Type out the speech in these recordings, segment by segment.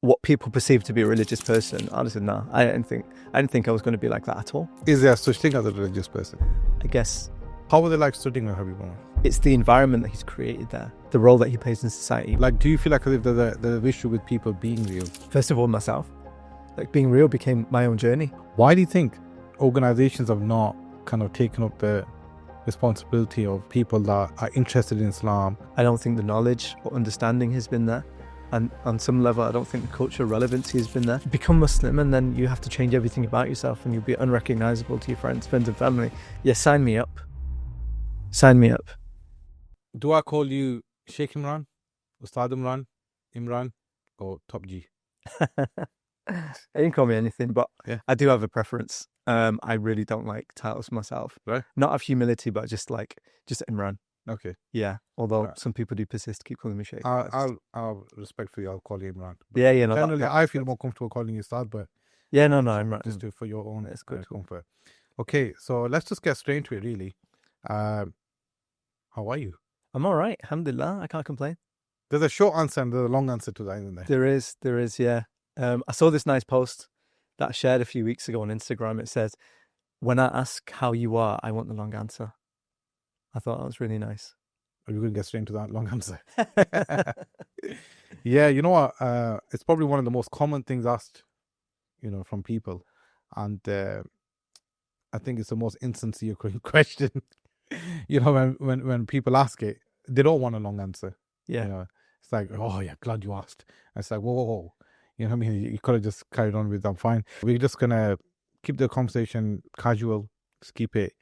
what people perceive to be a religious person, honestly, no, I didn't think I was going to be like that at all. Is there such thing as a religious person? I guess How was it like studying with Habib Umar? it's the environment that he's created there, the role that he plays in society. Like, do you feel like as if there's an issue with people being real? First of all, myself, like being real became my own journey. Why do you think organizations have not kind of taken up the responsibility of people that are interested in Islam? I don't think the knowledge or understanding has been there. And on some level, I don't think the cultural relevancy has been there. Become Muslim and then you have to change everything about yourself and you'll be unrecognizable to your friends and family. Yeah, sign me up. Sign me up. Do I call you Sheikh Imran, Ustad Imran, or Top G? You can call me anything, but Yeah. I do have a preference. I really don't like titles myself. Right. Not of humility, but just Imran. Okay. Yeah. Although Right. some people do persist, keep calling me Sheikh. I'll respectfully, I'll call you Imran. But Yeah, no. generally, I feel more comfortable calling you Ustad, but Yeah, no, Imran. just do it for your own That's good. comfort. Okay, so let's just get straight into it, really. How are you? I'm all right. Alhamdulillah. I can't complain. There's a short answer and there's a long answer to that, isn't there? There is, yeah. I saw this nice post that I shared a few weeks ago on Instagram. It says, "When I ask how you are, I want the long answer." I thought that was really nice. Are you going to get straight into that long answer? Yeah, you know what? It's probably one of the most common things asked, from people. And I think it's the most insincere question. When people ask it, they don't want a long answer. Yeah. It's like, oh yeah, glad you asked. And it's like, whoa. You know what I mean? You could have just carried on with, I'm fine. We're just going to keep the conversation casual, just keep it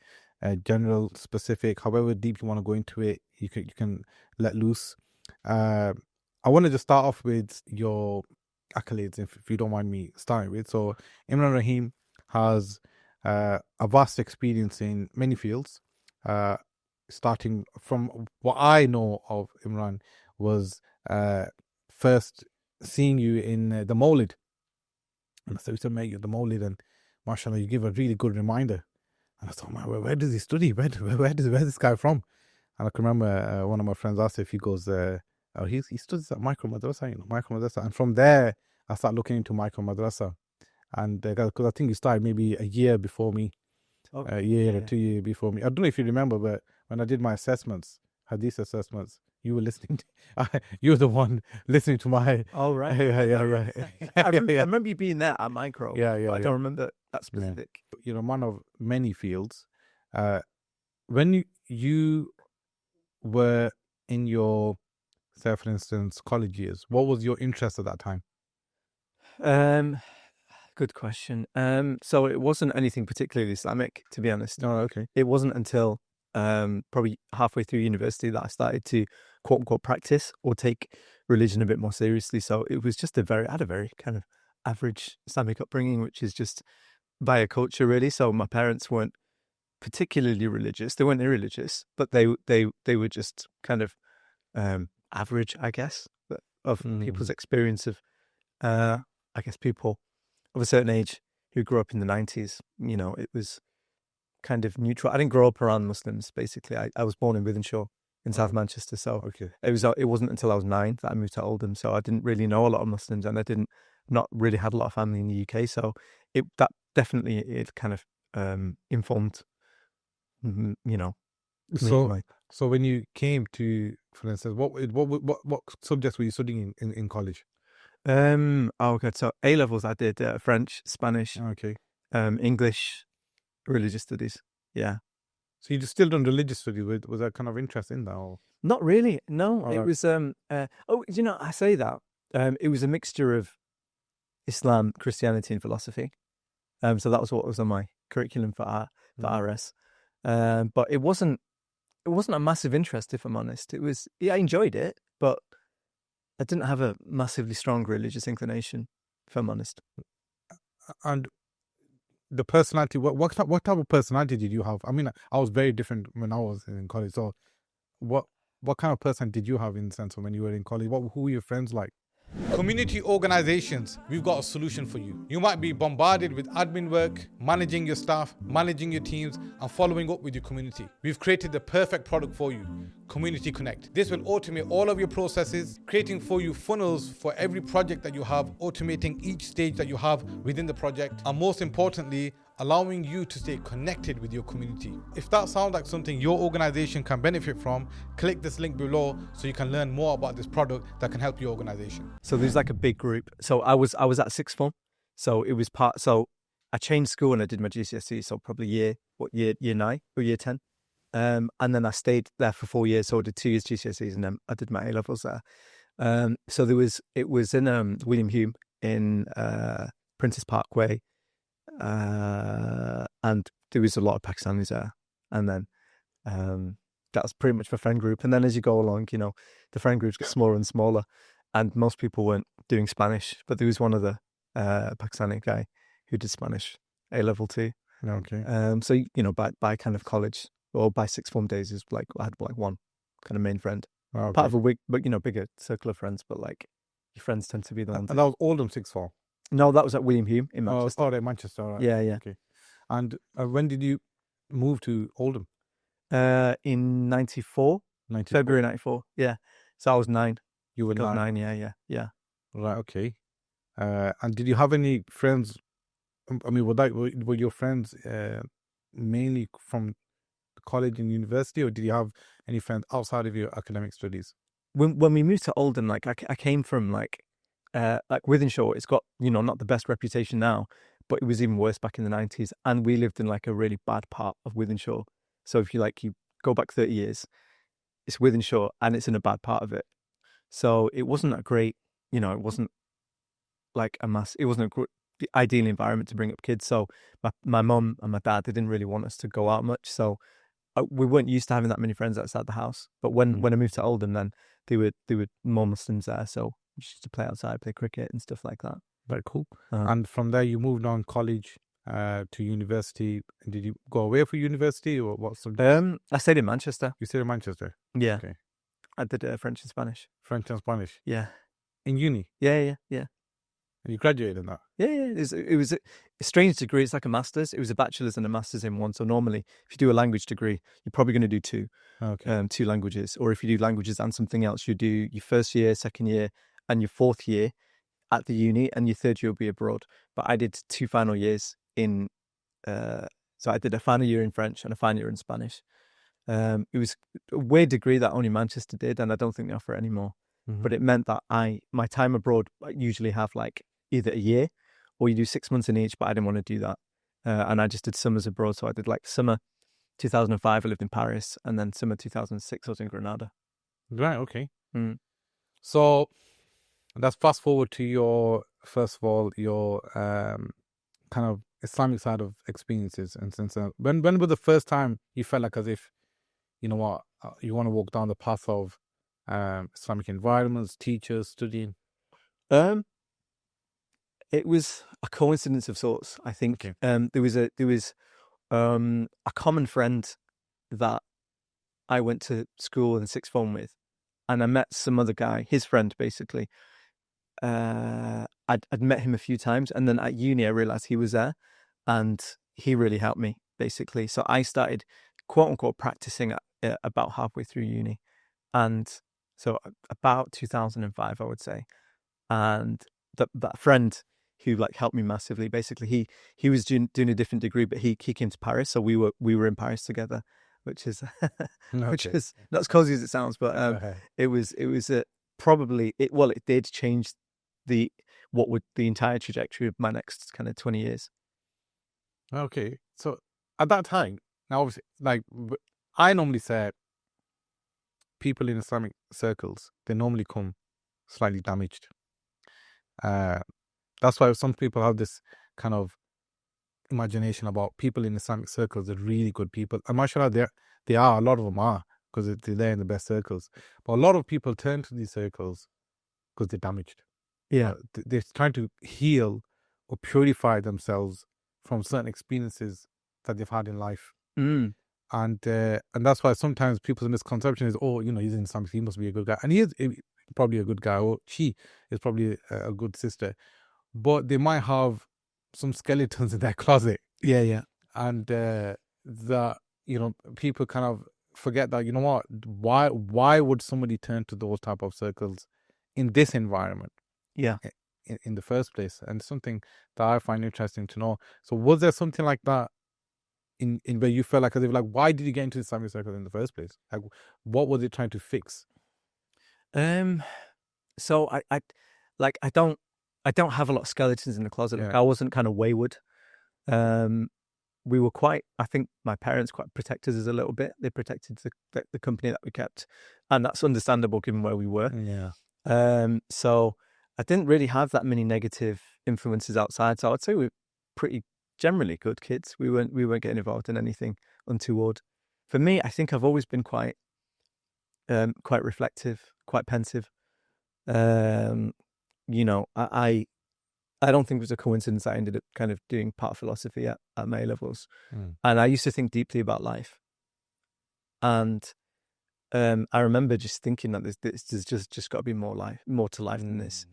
general, specific, however deep you want to go into it, you can let loose. I want to just start off with your accolades, if you don't mind me starting with. So Imran Rahim has a vast experience in many fields. Starting from what I know of Imran was first seeing you in the Mawlid. And I said, "We mate, you're the Mawlid, and mashallah, you give a really good reminder." And I thought, man, where does he study? Where's this guy from? And I can remember one of my friends asked if he goes, he studies at Micro Madrasa, And from there, I started looking into Micro Madrasa. And because I think you started maybe a year before me, a year or 2 years before me. I don't know if you remember, but when I did my assessments, Hadith assessments, you were listening. You were the one listening to my. Oh, right. Yeah, right. I remember you being there at Micro. Yeah. I don't remember that specific. Yeah. You're a man of many fields. When you were in your, say for instance, college years, what was your interest at that time? Good question. So it wasn't anything particularly Islamic, to be honest. Oh, okay. It wasn't until probably halfway through university that I started to quote unquote practice or take religion a bit more seriously. So it was just I had a very kind of average Islamic upbringing, which is just via culture, really. So my parents weren't particularly religious. They weren't irreligious, but they were just kind of average, I guess, of people's experience of, I guess, people of a certain age who grew up in the 90s. It was kind of neutral. I didn't grow up around Muslims, basically. I was born in Wythenshawe in South Manchester. So Okay. it wasn't until I was 9 that I moved to Oldham. So I didn't really know a lot of Muslims, and I not really had a lot of family in the UK. So that definitely kind of informed, So when you came to, for instance, what subjects were you studying in college? Okay. So A levels I did French, Spanish, Okay. English, religious studies. Yeah. So you just still done religious studies. Was that kind of interest in that? Or? Not really. No, All it right. was. I say that. It was a mixture of Islam, Christianity, and philosophy. So that was what was on my curriculum for RS. But it wasn't a massive interest, if I'm honest. It was. I enjoyed it, but I didn't have a massively strong religious inclination, if I'm honest. And the personality, what type of personality did you have? I mean, I was very different when I was in college. So what kind of person did you have in the sense of when you were in college? Who were your friends like? Community organizations, we've got a solution for you. You might be bombarded with admin work, managing your staff, managing your teams, and following up with your community. We've created the perfect product for you, Community Connect. This will automate all of your processes, creating for you funnels for every project that you have, automating each stage that you have within the project, and most importantly, allowing you to stay connected with your community. If that sounds like something your organization can benefit from, click this link below so you can learn more about this product that can help your organization. So there's like a big group. So I was at sixth form. So it was so I changed school and I did my GCSE. So probably year 9 or year 10. And then I stayed there for 4 years. So I did 2 years GCSEs and then I did my A levels there. So it was in William Hume in Princess Parkway. And there was a lot of Pakistanis there. And then that was pretty much my friend group. And then as you go along, you know, the friend groups get smaller and smaller. And most people weren't doing Spanish, but there was one other Pakistani guy who did Spanish A level too. Okay. So you know, by kind of college or by sixth form days, is like I had like one kind of main friend, Okay. part of a bigger circle of friends. But like your friends tend to be the ones. And that was Oldham sixth form. No, that was at William Hume in Manchester. Oh, Manchester. Right. Yeah. Okay. And when did you move to Oldham? In 94, February 94. Yeah. So I was 9. You were 9. Yeah. Right. Okay. And did you have any friends? I mean, were your friends mainly from college and university, or did you have any friends outside of your academic studies? When we moved to Oldham, like I came from like Wythenshawe. It's got, you know, not the best reputation now, but it was even worse back in the 90s. And we lived in like a really bad part of Wythenshawe. So if you go back 30 years, it's Wythenshawe and it's in a bad part of it. So it wasn't a great, you know, it wasn't like it wasn't the ideal environment to bring up kids. So my mum and my dad, they didn't really want us to go out much. So we weren't used to having that many friends outside the house. But when I moved to Oldham, then there were more Muslims there. So we used to play outside, play cricket and stuff like that. Very cool. And from there, you moved on college to university. Did you go away for university or what's the... I stayed in Manchester. You stayed in Manchester? Yeah. Okay. I did French and Spanish. French and Spanish? Yeah. In uni? Yeah. And you graduated in that? Yeah. It was a strange degree. It's like a master's. It was a bachelor's and a master's in one. So normally, if you do a language degree, you're probably going to do 2. Okay. 2 languages. Or if you do languages and something else, you do your first year, second year, and your 4th year at the uni, and your 3rd year will be abroad. But I did 2 final years in. So I did a final year in French and a final year in Spanish. It was a weird degree that only Manchester did, and I don't think they offer it anymore. Mm-hmm. But it meant that my time abroad, I usually have like either a year or you do 6 months in each, but I didn't want to do that. And I just did summers abroad. So I did like summer 2005, I lived in Paris, and then summer 2006, I was in Granada. Right, okay. So let's fast forward to your, first of all, your kind of Islamic side of experiences. And since when was the first time you felt like as if, you know what, you want to walk down the path of Islamic environments, teachers, studying? It was a coincidence of sorts, I think. Okay. There was a common friend that I went to school in 6th form with, and I met some other guy, his friend basically. I'd met him a few times, and then at uni I realized he was there, and he really helped me basically. So I started quote unquote practicing at about halfway through uni, and so about 2005 I would say. And that friend who like helped me massively, basically he was doing a different degree, but he came to Paris, so we were in Paris together, which is which is not as cozy as it sounds, but it was probably it did change the entire trajectory of my next kind of 20 years. Okay, so at that time, now obviously, like I normally say, people in Islamic circles, they normally come slightly damaged. That's why some people have this kind of imagination about people in Islamic circles are really good people. And mashallah, they are, a lot of them are, because they're there in the best circles. But a lot of people turn to these circles because they're damaged. Yeah. They're trying to heal or purify themselves from certain experiences that they've had in life. And that's why sometimes people's misconception is, oh, you know, he's in Islamic, he must be a good guy. And he is, probably a good guy, or she is probably a good sister, but they might have some skeletons in their closet. Yeah. And that, you know, people kind of forget that, you know what, why would somebody turn to those type of circles in this environment Yeah. in the first place? And something that I find interesting to know. So was there something like that in where you felt like, as if, like, why did you get into the Islamic circle in the first place? Like, what was it trying to fix? So I don't have a lot of skeletons in the closet. Like, Yeah. I wasn't kind of wayward. We were quite, I think my parents quite protected us a little bit. They protected the company that we kept, and that's understandable given where we were. Yeah. So I didn't really have that many negative influences outside. So I'd say we were pretty generally good kids. We weren't getting involved in anything untoward. For me, I think I've always been quite reflective, quite pensive. You know, I don't think it was a coincidence I ended up kind of doing part of philosophy at my A-levels. And I used to think deeply about life. And I remember just thinking that there's just got to be more to life than this.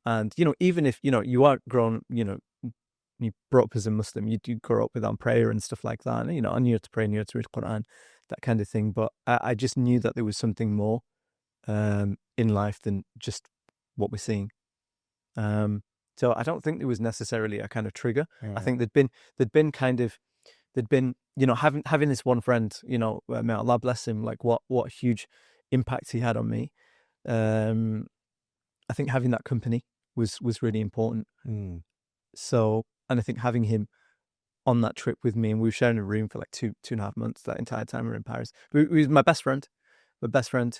And, you know, even if, you know, you are grown, you know, you brought up as a Muslim, you do grow up without prayer and stuff like that. And, you know, I knew how to pray, I knew how to read Quran, that kind of thing. But I just knew that there was something more in life than just what we're seeing. So I don't think there was necessarily a kind of trigger. Yeah. I think there'd been, you know, having this one friend, you know, may Allah bless him, like what a huge impact he had on me. I think having that company was really important. So, and I think having him on that trip with me, and we were sharing a room for like 2.5 months that entire time we were in Paris. He was my best friend. That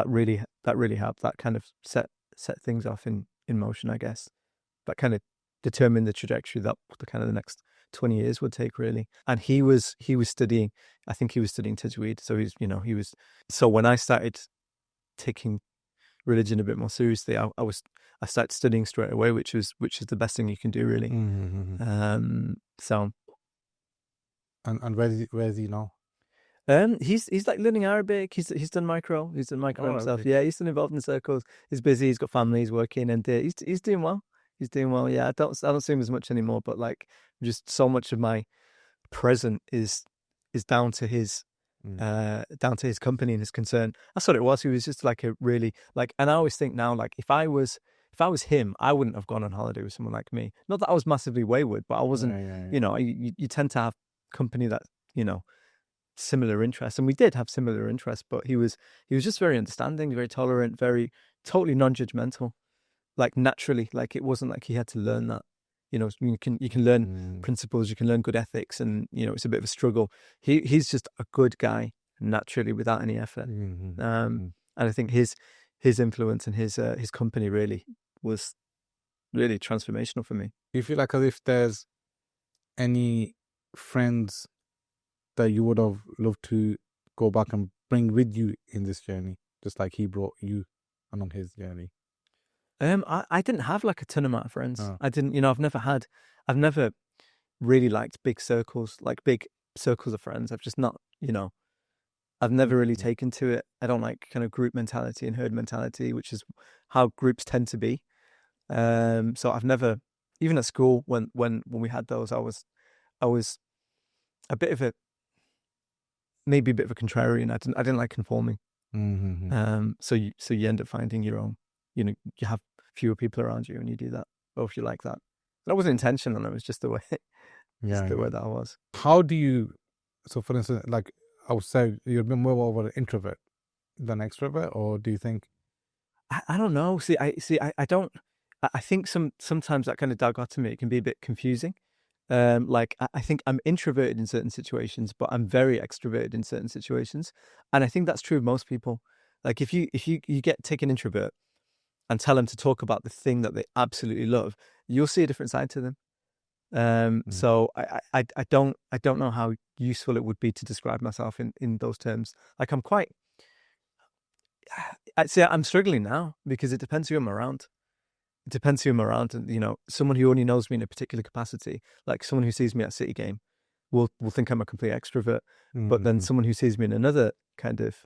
really helped. That kind of set things off in motion, I guess. That kind of determined the trajectory that the kind of the next 20 years would take, really. And he was studying, I think he was studying Tajweed. So so when I started taking religion a bit more seriously, I started studying straight away, which is the best thing you can do, really. So. And where is he now? He's like learning Arabic. He's done micro. He's done micro himself. Okay. Yeah, he's still involved in circles. He's busy. He's got family. He's working, and he's doing well. He's doing well. Yeah, I don't see him as much anymore. But like, just so much of my present is down to his company and his concern. That's what it was. He was just like a really like. And I always think now, like, if I was him, I wouldn't have gone on holiday with someone like me. Not that I was massively wayward, but I wasn't. Yeah. You know, you tend to have company that, you know, similar interests, and we did have similar interests, but he was just very understanding, very tolerant, very totally non-judgmental, like naturally. Like, it wasn't like he had to learn that, you know. You can learn principles, you can learn good ethics, and, you know, it's a bit of a struggle. He's just a good guy naturally without any effort. And I think his influence and his company really was really transformational for me. Do you feel like as if there's any friends that you would have loved to go back and bring with you in this journey, just like he brought you along his journey? I didn't have like a ton amount of friends. I didn't, you know, I've never really liked big circles of friends. I've just not, you know, I've never really taken to it. I don't like kind of group mentality and herd mentality, which is how groups tend to be. So I've never, even at school when we had those, I was a bit of a contrarian. I didn't like conforming. So you end up finding your own, you know, you have fewer people around you and you do that, or if you like that. That wasn't intentional, it was just the way the way that I was. How do you, so for instance, like I would say, you're a bit more of an introvert than extrovert, or do you think? I don't know. I don't. I think sometimes that kind of dichotomy, it can be a bit confusing. Like, I think I'm introverted in certain situations, but I'm very extroverted in certain situations, and I think that's true of most people. Like, if you take an introvert and tell them to talk about the thing that they absolutely love, you'll see a different side to them. So I don't know how useful it would be to describe myself in those terms. Like, I'd say I'm struggling now because it depends who I'm around. It depends who I'm around, and, you know, someone who only knows me in a particular capacity, like someone who sees me at City Game, will think I'm a complete extrovert. But then someone who sees me in another kind of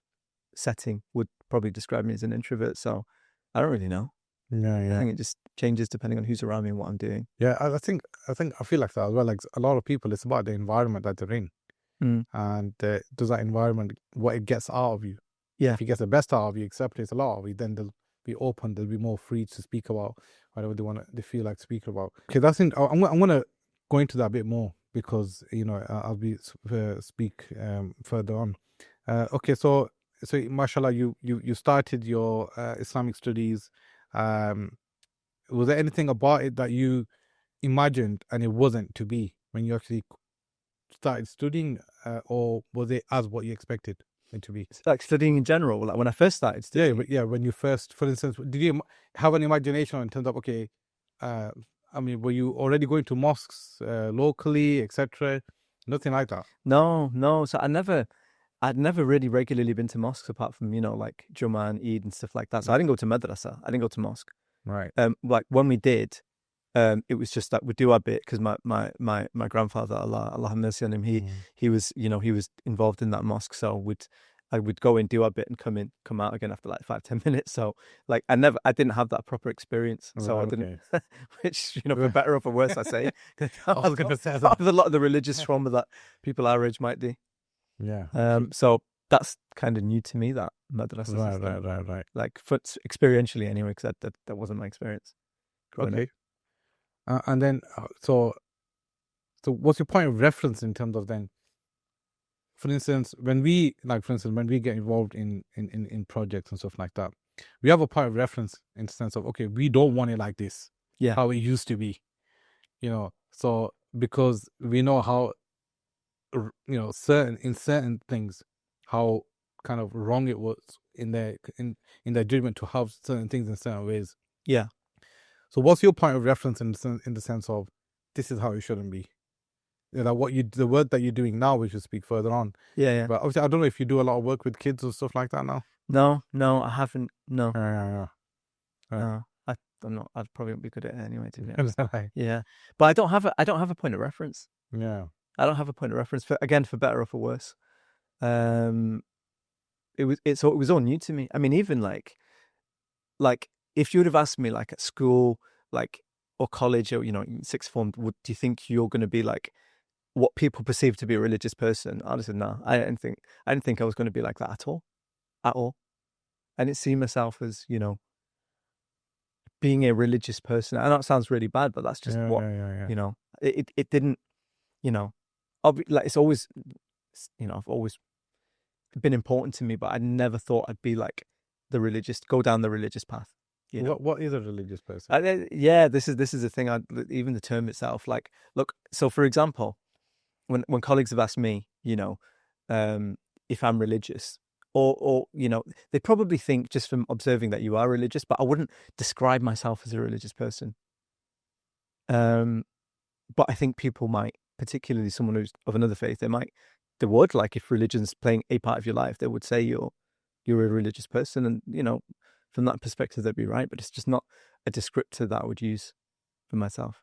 setting would probably describe me as an introvert. So I don't really know. Yeah. I think it just changes depending on who's around me and what I'm doing. Yeah, I feel like that as well. Like a lot of people, it's about the environment that they're in, and does that environment what it gets out of you. Yeah. If it gets the best out of you, accepts a lot of you, then they'll be open. They'll be more free to speak about whatever they feel like speaking about. Okay, I'm gonna go into that a bit more because I'll be speak further on. Okay, so mashallah, you started your Islamic studies. Was there anything about it that you imagined and it wasn't to be when you actually started studying, or was it as what you expected it to be? Like studying in general, like when I first started studying. Yeah, when you first, for instance, did you have an imagination in terms of, okay, I mean, were you already going to mosques locally, etc.? Nothing like that. No. So I'd never really regularly been to mosques apart from, like Jummah and Eid and stuff like that. So I didn't go to madrasa. I didn't go to mosque. Right. Like when we did, it was just that we'd do our bit because my grandfather, Allah have mercy on him, he was involved in that mosque. So I would go and do our bit and come out again after like 5-10 minutes. So like I didn't have that proper experience. So I didn't, which for better or for worse, I say. I was going to say a lot of the religious trauma that people our age might do. Yeah. So that's kind of new to me, that madrasa system. Right. Like experientially anyway, because that wasn't my experience. Okay. And then so what's your point of reference in terms of then? For instance, when we get involved in projects and stuff like that, we have a point of reference in the sense of, okay, we don't want it like this. Yeah. How it used to be. So because we know how certain things, how kind of wrong it was in their judgment to have certain things in certain ways. Yeah. So what's your point of reference in the sense of this is how it shouldn't be? The work that you're doing now, we should speak further on. Yeah. But obviously, I don't know if you do a lot of work with kids or stuff like that now. No, I haven't. No. Yeah. No, I'm not. I'd probably won't be good at it anyway, to be honest. Yeah, but I don't have a point of reference. Yeah. I don't have a point of reference for better or for worse. It was all new to me. I mean, even like if you would have asked me like at school, like or college, or sixth form, do you think you're going to be like what people perceive to be a religious person? I said no. I didn't think I was going to be like that at all. I didn't see myself as being a religious person. I know it sounds really bad, but that's just it didn't. Like it's always, I've always been important to me, but I never thought I'd be like go down the religious path. What is a religious person? This is the thing. Even the term itself, like, look. So, for example, when colleagues have asked me, if I'm religious, or they probably think just from observing that you are religious, but I wouldn't describe myself as a religious person. But I think people might, particularly someone who's of another faith, they would like if religion's playing a part of your life, they would say you're a religious person, and from that perspective they'd be right, but it's just not a descriptor that I would use for myself.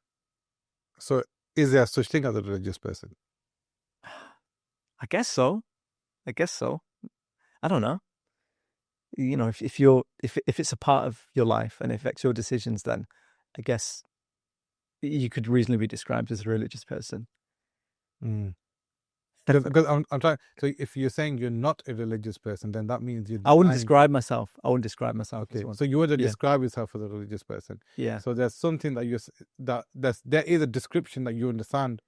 So is there such thing as a religious person? I guess so. I don't know. If it's a part of your life and it affects your decisions, then I guess you could reasonably be described as a religious person. Because I'm trying. So if you're saying you're not a religious person, then that means I wouldn't describe myself. Okay, so you wouldn't describe yourself as a religious person. Yeah. So there's something that there is a description that you understand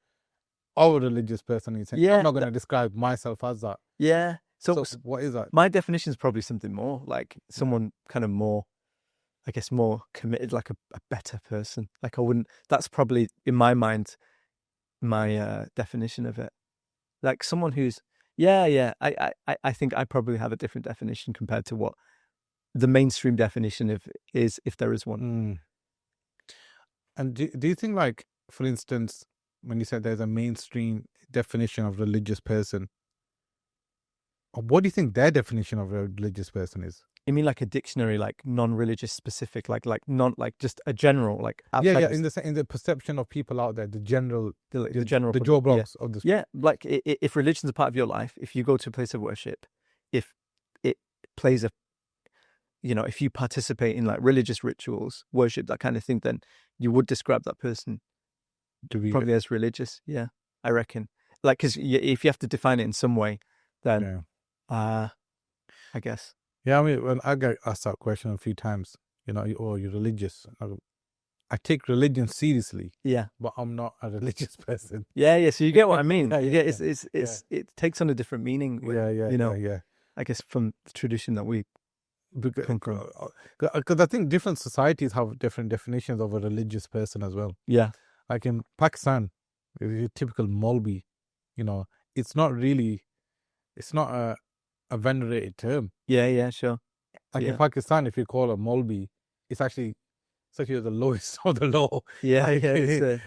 of a religious person. You're saying, I'm not going to describe myself as that. Yeah. So what is that? My definition is probably something more like someone kind of more, I guess, more committed, like a better person. Like that's probably in my mind, my definition of it. Like someone who's, I think I probably have a different definition compared to what the mainstream definition is, if there is one. And do you think, like, for instance, when you said there's a mainstream definition of religious person, what do you think their definition of a religious person is? You mean like a dictionary, like non-religious specific, like non, like just a general, like outside in the perception of people out there, the general Joe Bloggs of this. Yeah, like if religion's a part of your life, if you go to a place of worship, if plays a, if you participate in like religious rituals, worship, that kind of thing, then you would describe that person probably as religious. Yeah, I reckon. Like, because if you have to define it in some way, then I guess. Yeah, I mean, when I get asked that question a few times, oh, you're religious. I take religion seriously. Yeah, but I'm not a religious person. Yeah. So you get what I mean. Yeah. It takes on a different meaning. Yeah. I guess from the tradition that we come from. Because I think different societies have different definitions of a religious person as well. Yeah. Like in Pakistan, your typical Maulvi, it's not a venerated term. Yeah, sure. Like in Pakistan, if you call a Maulvi, it's actually the lowest of the low. Yeah, like, it's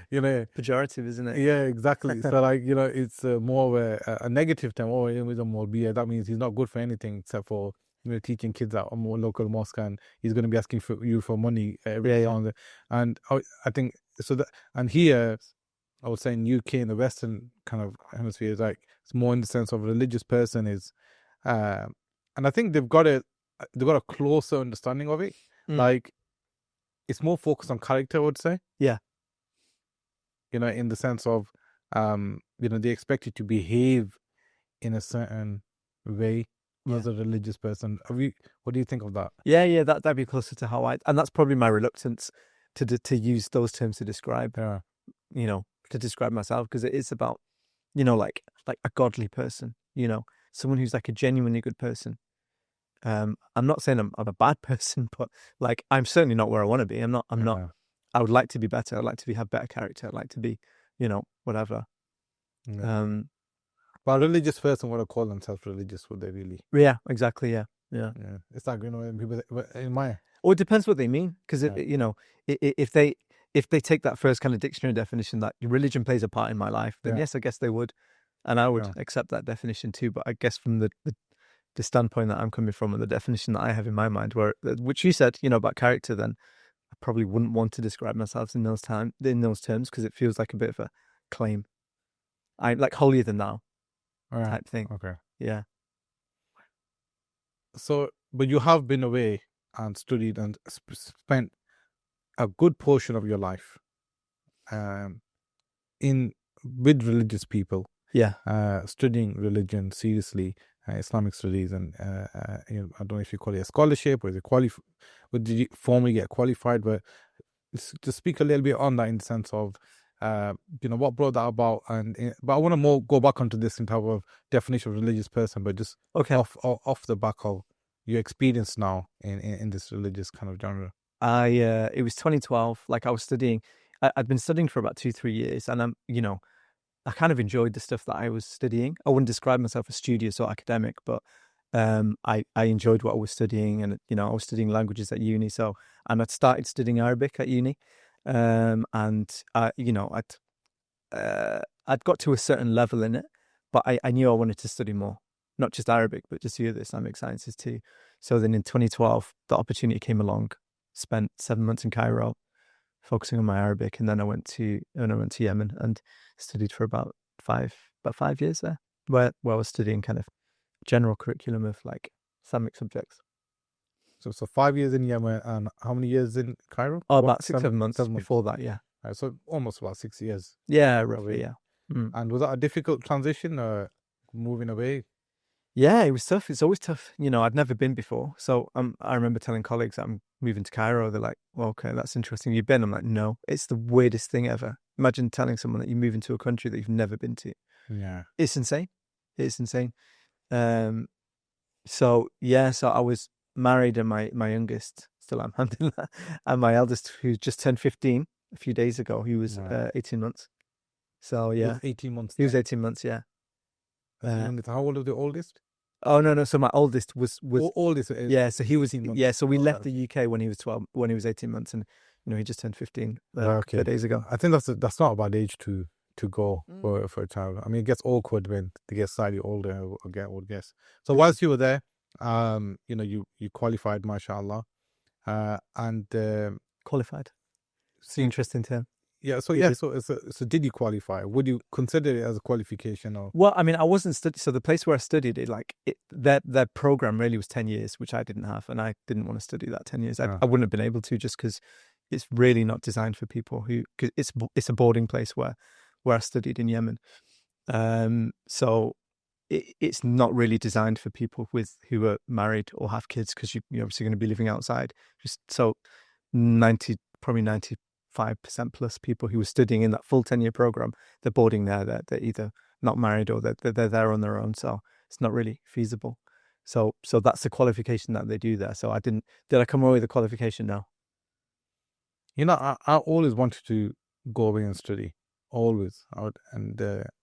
pejorative, isn't it? Yeah, exactly. So like, it's more of a negative term. Oh, he's a Maulvi. That means he's not good for anything except for teaching kids at a more local mosque, and he's going to be asking for money every time. And I think so that, and here I would say in UK, in the Western kind of hemisphere, is like it's more in the sense of a religious person is, and I think they've got a closer understanding of it. Like it's more focused on character, I would say. Yeah. In the sense of, they expect you to behave in a certain way as a religious person. What do you think of that? Yeah, that'd be closer to how and that's probably my reluctance to use those terms to describe, to describe myself, because it is about, like a godly person, someone who's like a genuinely good person. I'm not saying I'm a bad person, but like I'm certainly not where I want to be. I'm not. I would like to be better. I'd like to have better character. I'd like to be, whatever. Yeah. But a religious person would call themselves religious, would they really? Yeah, exactly. Yeah. It's like, people in my. Or it depends what they mean, because if they take that first kind of dictionary definition that religion plays a part in my life, then yes, I guess they would, and I would accept that definition too. But I guess from the standpoint that I'm coming from and the definition that I have in my mind, which you said, about character, then I probably wouldn't want to describe myself in those terms, because it feels like a bit of a claim. I like holier than thou type thing. Okay. Yeah. So, but you have been away and studied and spent a good portion of your life with religious people. Yeah. Studying religion seriously, Islamic Studies, and I don't know if you call it a scholarship or is it did you formally get qualified? But to speak a little bit on that in the sense of, what brought that about, but I want to go back onto this in terms of definition of religious person, but just off the back of your experience now in this religious kind of genre. It was 2012. Like I was studying, I'd been studying for about 2-3 years, and I kind of enjoyed the stuff that I was studying. I wouldn't describe myself as studious or academic, but I enjoyed what I was studying, and I was studying languages at uni. And I'd started studying Arabic at uni, and I'd got to a certain level in it, but I knew I wanted to study more, not just Arabic, but just the other Islamic sciences too. So then in 2012, the opportunity came along. Spent 7 months in Cairo, focusing on my Arabic, and then I went to Yemen and studied for about 5 years there, where I was studying kind of general curriculum of like Islamic subjects. So 5 years in Yemen, and how many years in Cairo? Oh, about 6-7 months before that, yeah. So almost about 6 years. Yeah, roughly, yeah. And was that a difficult transition, moving away? Yeah, it was tough. It's always tough. I'd never been before. So I remember telling colleagues that I'm moving to Cairo. They're like, well, okay, that's interesting. You've been? I'm like, no, it's the weirdest thing ever. Imagine telling someone that you move into a country that you've never been to. Yeah. It's insane. It's insane. So I was married, and my youngest, still am, and my eldest, who just turned 15 a few days ago, he was 18 months. So yeah. He was 18 months. He was 18 months, yeah. How old was the oldest? Oh no! So my oldest was oldest. Yeah, so he was. Yeah, so we left the UK when he was 12, when he was 18 months, and he just turned 15 a few days ago. I think that's not a bad age to go for a child. I mean, it gets awkward when they get slightly older. I would guess. So whilst you were there, you qualified, mashallah, and qualified. It's an interesting term. Yeah. So It yeah. was, So did you qualify? Would you consider it as a qualification or? well, I mean, I wasn't studying. So the place where I studied it, like their program really was 10 years, which I didn't have, and I didn't want to study that 10 years. I wouldn't have been able to, just because it's really not designed for people who. Cause it's a boarding place where I studied in Yemen. So it's not really designed for people who are married or have kids, because you're obviously going to be living outside. Just so 95% plus people who were studying in that full 10-year program, they're boarding there. They're either not married or they're there on their own. So it's not really feasible. So that's the qualification that they do there. So did I come away with a qualification? No. I always wanted to go away and study. Always. I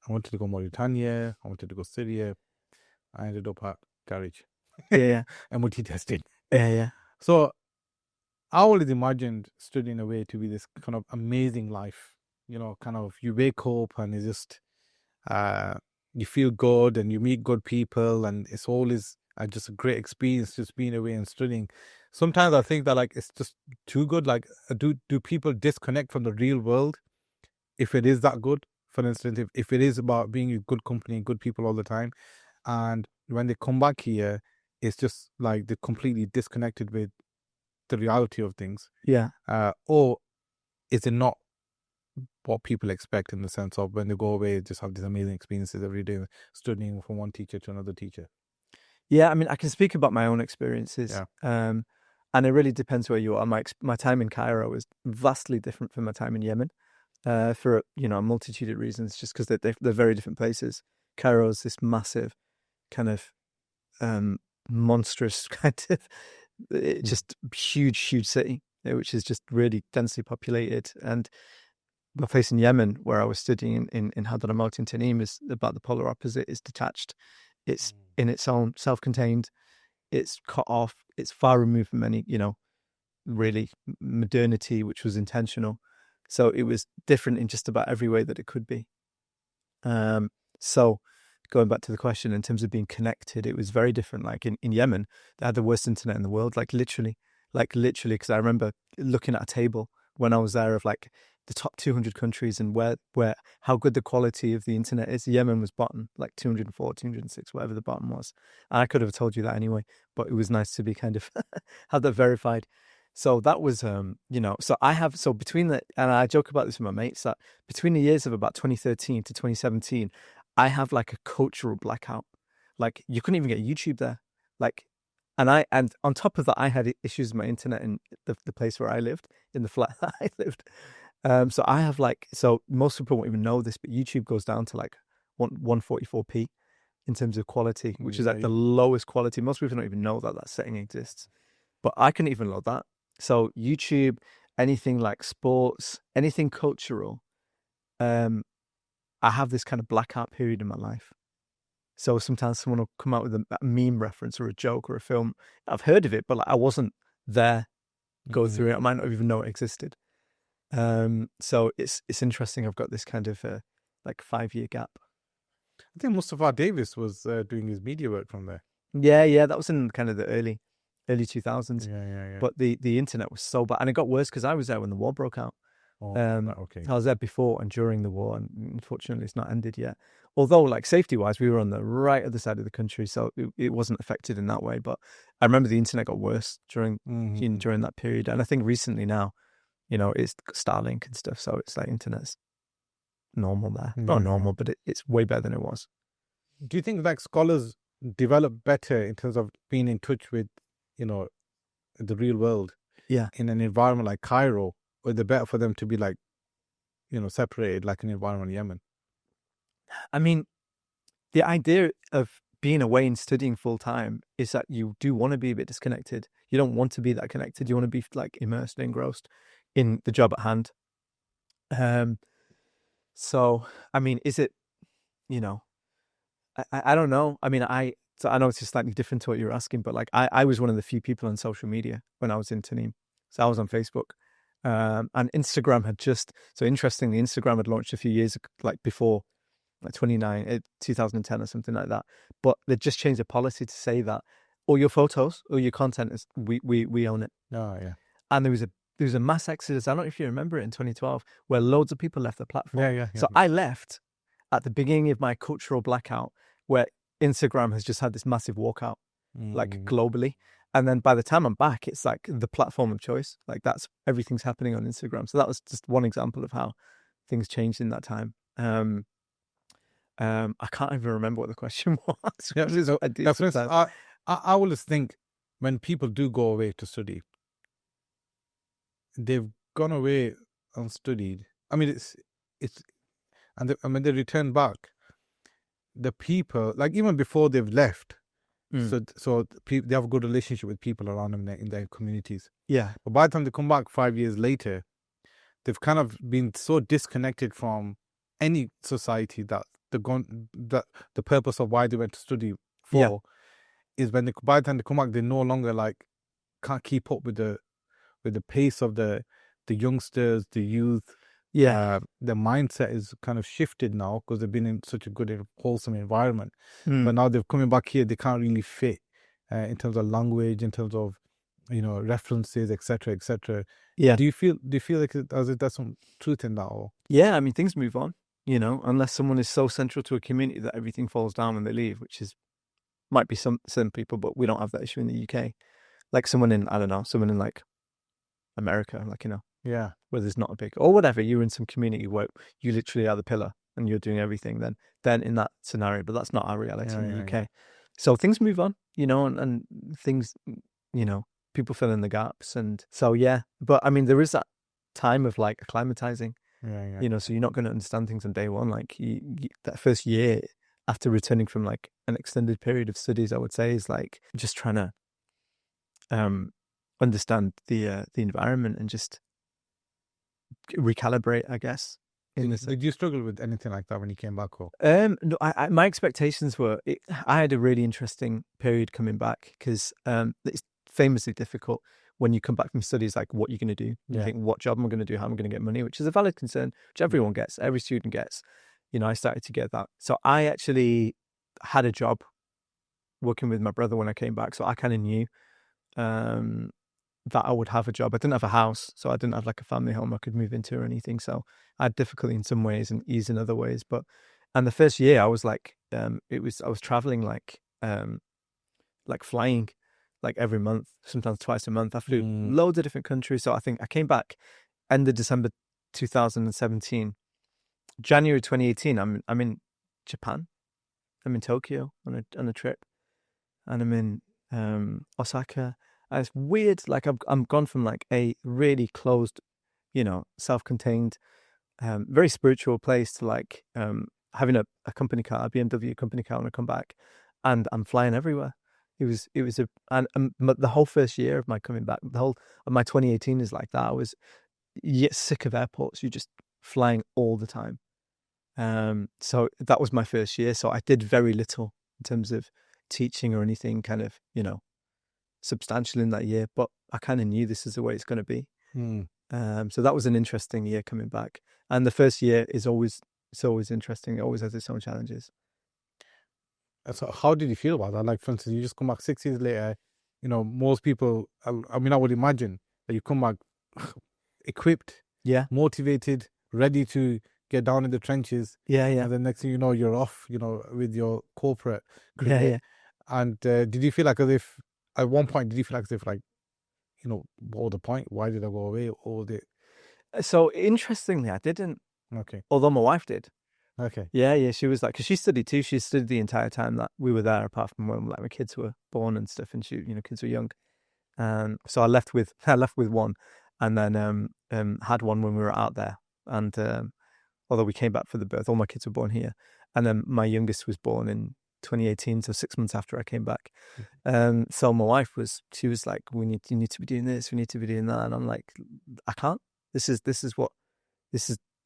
wanted to go Mauritania. I wanted to go Syria. I ended up at garage. Yeah. MOT testing. Yeah. So I always imagined studying away to be this kind of amazing life. Kind of you wake up and it's just you feel good and you meet good people, and it's always just a great experience just being away and studying. Sometimes I think that like it's just too good. Like, do people disconnect from the real world if it is that good? For instance, if it is about being with good company, good people all the time, and when they come back here, it's just like they're completely disconnected with the reality of things. Yeah. Or is it not what people expect, in the sense of when they go away, just have these amazing experiences every day, studying from one teacher to another teacher? Yeah, I mean, I can speak about my own experiences. Yeah. And it really depends where you are. My time in Cairo was vastly different from my time in Yemen, for a multitude of reasons. Just because they're very different places. Cairo is this massive, kind of monstrous kind of just huge city, which is just really densely populated. And my place in Yemen, where I was studying in Hadramaut in Tarim, is about the polar opposite. It's detached. It's in its own, self-contained. It's cut off. It's far removed from any, really modernity, which was intentional. So it was different in just about every way that it could be. So going back to the question, in terms of being connected, it was very different. Like in Yemen, they had the worst internet in the world, like literally, because I remember looking at a table when I was there of like the top 200 countries and where how good the quality of the internet is. Yemen was bottom, like 204, 206, whatever the bottom was. And I could have told you that anyway, but it was nice to be kind of have that verified. So that was, and I joke about this with my mates, that between the years of about 2013 to 2017, I have like a cultural blackout. Like you couldn't even get YouTube there. Like, and on top of that, I had issues with my internet in the place where I lived, in the flat that I lived. So I have so most people won't even know this, but YouTube goes down to like 144p in terms of quality, which is like the lowest quality. Most people don't even know that setting exists, but I couldn't even load that. So YouTube, anything like sports, anything cultural, I have this kind of blackout period in my life. So sometimes someone will come out with a meme reference or a joke or a film. I've heard of it, but I wasn't there, go through it. I might not even know it existed. So it's interesting. I've got this kind of 5-year gap. I think Mustafa Davis was doing his media work from there. Yeah, that was in kind of the early 2000s. Yeah. But the internet was so bad, and it got worse because I was there when the war broke out. Okay. I was there before and during the war, and unfortunately it's not ended yet. Although, like, safety wise, we were on the right other side of the country, so it wasn't affected in that way. But I remember the internet got worse during that period, and I think recently now, it's Starlink and stuff, so it's like internet's normal there. Not normal, but it's way better than it was. Do you think like scholars develop better in terms of being in touch with, the real world? Yeah. In an environment like Cairo, or is it better for them to be like, separated, like an environment in Yemen? I mean, the idea of being away and studying full time is that you do want to be a bit disconnected. You don't want to be that connected. You want to be like immersed and engrossed in the job at hand. So, I mean, is it, I don't know. I mean, I know it's just slightly different to what you're asking, but like I was one of the few people on social media when I was in Tarim. So I was on Facebook. And Instagram had interestingly, Instagram had launched a few years like before, like 2010 or something like that. But they just changed the policy to say that all your photos or your content is we own it. Oh yeah. And there was a there was a mass exodus. I don't know if you remember it in 2012, where loads of people left the platform. Yeah. So I left at the beginning of my cultural blackout, where Instagram has just had this massive walkout, like globally. And then by the time I'm back, it's like the platform of choice. Like that's everything's happening on Instagram. So that was just one example of how things changed in that time. I can't even remember what the question was. Yeah, so I do definitely. sometimes. I always think when people do go away to study, they've gone away unstudied. I mean, and when they return back, the people, like even before they've left, so they have a good relationship with people around them in their communities. Yeah. But by the time they come back 5 years later, they've kind of been so disconnected from any society that that the purpose of why they went to study for is when by the time they come back, they no longer like can't keep up with the pace of the youngsters, the youth. Yeah. Their mindset is kind of shifted now because they've been in such a good, wholesome environment. Mm. But now they're coming back here, they can't really fit in terms of language, in terms of references, etc., etc. Yeah. Do you feel like there's some truth in that? Or Yeah, I mean, things move on, unless someone is so central to a community that everything falls down when they leave, which might be some people, but we don't have that issue in the UK. Like someone in like America, like, yeah, where there's not a big, or whatever, you're in some community where you literally are the pillar and you're doing everything, then in that scenario, but that's not our reality in the UK. Yeah. So things move on, and things, people fill in the gaps. And so, yeah, but I mean, there is that time of like acclimatizing, so you're not going to understand things on day one. Like that first year after returning from like an extended period of studies, I would say is like just trying to understand the environment and just recalibrate, I guess. Did you struggle with anything like that when you came back? Or no, my expectations were I had a really interesting period coming back because it's famously difficult when you come back from studies, like what you're going to do. You think, what job am I going to do? How am I going to get money? Which is a valid concern, which everyone gets, every student gets. I started to get that. So I actually had a job working with my brother when I came back. So I kind of knew that I would have a job. I didn't have a house, so I didn't have like a family home I could move into or anything. So I had difficulty in some ways and ease in other ways. And the first year I was like, I was traveling like flying like every month, sometimes twice a month. I flew loads of different countries. So I think I came back end of December 2017. January 2018, I'm in Japan. I'm in Tokyo on a trip, and I'm in Osaka. And it's weird. Like I'm gone from like a really closed, self-contained, very spiritual place to like having a company car, a BMW company car when I come back, and I'm flying everywhere. It was the whole first year of my coming back, the whole of my 2018 is like that. I was sick of airports. You're just flying all the time. So that was my first year. So I did very little in terms of teaching or anything kind of, substantial in that year, but I kind of knew this is the way it's going to be. So that was an interesting year coming back. And the first year it's always interesting. It always has its own challenges. So how did you feel about that? Like, for instance, you just come back 6 years later, most people, I mean, I would imagine that you come back equipped, motivated, ready to get down in the trenches. And then next thing you know, you're off, with your corporate cricket. And did you feel like as if, at one point, like, what was the point? Why did I go away? Or So interestingly, I didn't. Okay. Although my wife did. Okay. Yeah. She was like, because she studied too. She studied the entire time that we were there, apart from when like my kids were born and stuff, and kids were young. So I left with one, and then had one when we were out there. And although we came back for the birth, all my kids were born here, and then my youngest was born in 2018, so 6 months after I came back. So my wife was like, you need to be doing this, we need to be doing that, and I'm like, I can't. This is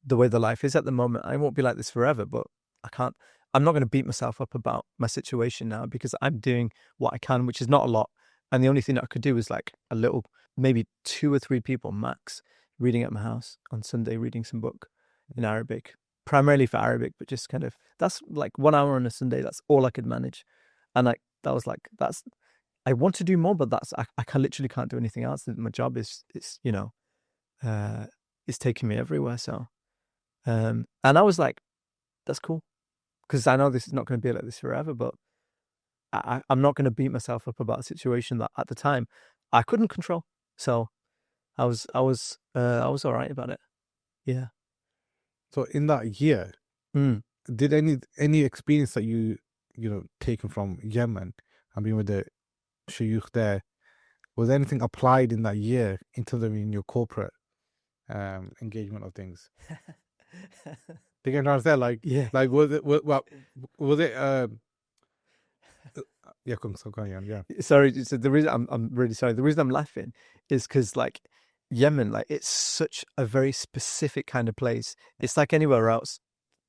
the way the life is at the moment. I won't be like this forever, but I can't. I'm not going to beat myself up about my situation now because I'm doing what I can, which is not a lot. And the only thing that I could do was like a little, maybe 2 or 3 people max, reading at my house on Sunday, reading some book in Arabic, primarily for Arabic, but just kind of, that's like 1 hour on a Sunday. That's all I could manage. And I want to do more, but I literally can't do anything else. My job is, it's taking me everywhere. So, and I was like, that's cool, because I know this is not going to be like this forever, but I'm not going to beat myself up about a situation that at the time I couldn't control. So I was all right about it. Yeah. So in that year, Mm. did any experience that you taken from Yemen and being with the shuyukh there, was anything applied in that year into in your corporate engagement of things? Think I'm trying to say, Yeah. like was it was it yeah, go on, yeah. Sorry. So the reason I'm really sorry. The reason I'm laughing is because like Yemen, like it's such a very specific kind of place. It's like anywhere else.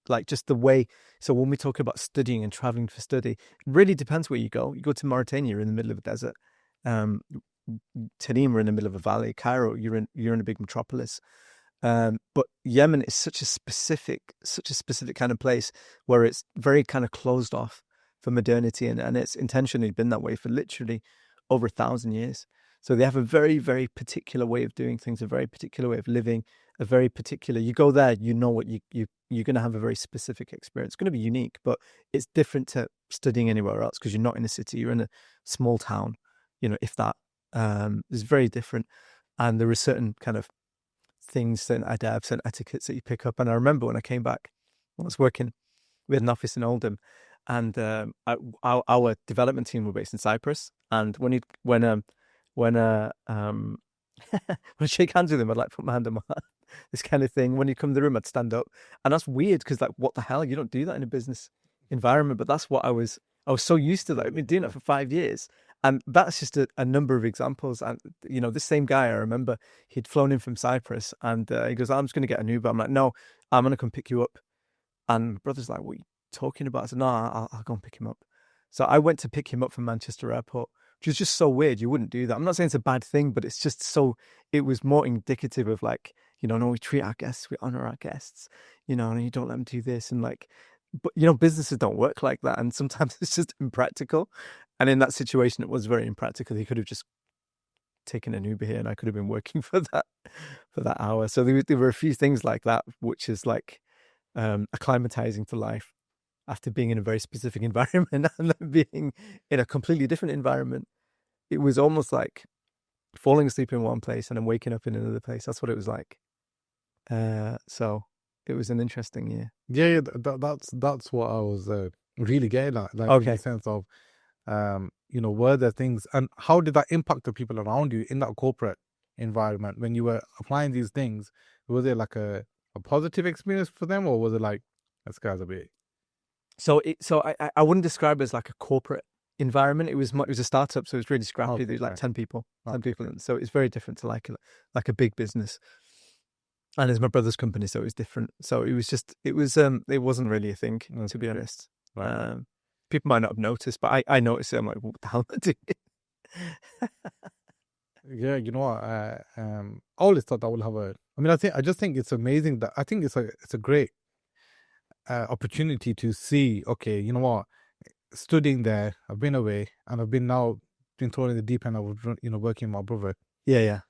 Like just the way. So when we talk about studying and traveling for study, it really depends where you go. You go to Mauritania, you're in the middle of a desert. Um, Tarim, we're in the middle of a valley. Cairo, you're in a big metropolis. But Yemen is such a specific kind of place where it's very kind of closed off for modernity, and it's intentionally been that way for literally over 1,000 years. So they have a very, very particular way of doing things, a very particular way of living, a very particular. You go there, you know what you're going to have a very specific experience. It's going to be unique, but it's different to studying anywhere else because you're not in a city, you're in a small town. If that, is very different, and there are certain kind of things, certain adabs, certain etiquettes that you pick up. And I remember when I came back, when I was working, we had an office in Oldham, and our development team were based in Cyprus. And when when I shake hands with him, I'd like put my hand on my heart, this kind of thing. When he'd come in the room, I'd stand up, and that's weird because like, what the hell? You don't do that in a business environment. But that's what I was so used to that. I've been doing it for 5 years. And that's just a number of examples. And, this same guy, I remember he'd flown in from Cyprus, and he goes, I'm just going to get an Uber. I'm like, no, I'm going to come pick you up. And my brother's like, what are you talking about? I said, no, I'll go and pick him up. So I went to pick him up from Manchester Airport, which was just so weird. You wouldn't do that. I'm not saying it's a bad thing, but it's just it was more indicative of like, no, we treat our guests, we honor our guests, and you don't let them do this. And like, but businesses don't work like that. And sometimes it's just impractical. And in that situation, it was very impractical. He could have just taken an Uber here, and I could have been working for that hour. So there were a few things like that, which is like acclimatizing to life after being in a very specific environment and then being in a completely different environment. It was almost like falling asleep in one place and then waking up in another place. That's what it was like. So it was an interesting year. Yeah, that's what I was really getting at, like, in the sense of, were there things, and how did that impact the people around you in that corporate environment when you were applying these things? Was it like a positive experience for them, or was it like, this guy's a bit? So I wouldn't describe it as like a corporate environment. It was a startup, so it was really scrappy. There was like 10 people, so it's very different to like a big business. And it's my brother's company, so it was different. So it wasn't really a thing, to be honest. Right. People might not have noticed, but I noticed it. I'm like, what the hell am I doing? Yeah, you know what? I always thought I would have I just think it's amazing that I think it's a great opportunity to see. Okay, you know what? Studying there, I've been away, and I've been thrown in the deep end of working with my brother. Yeah.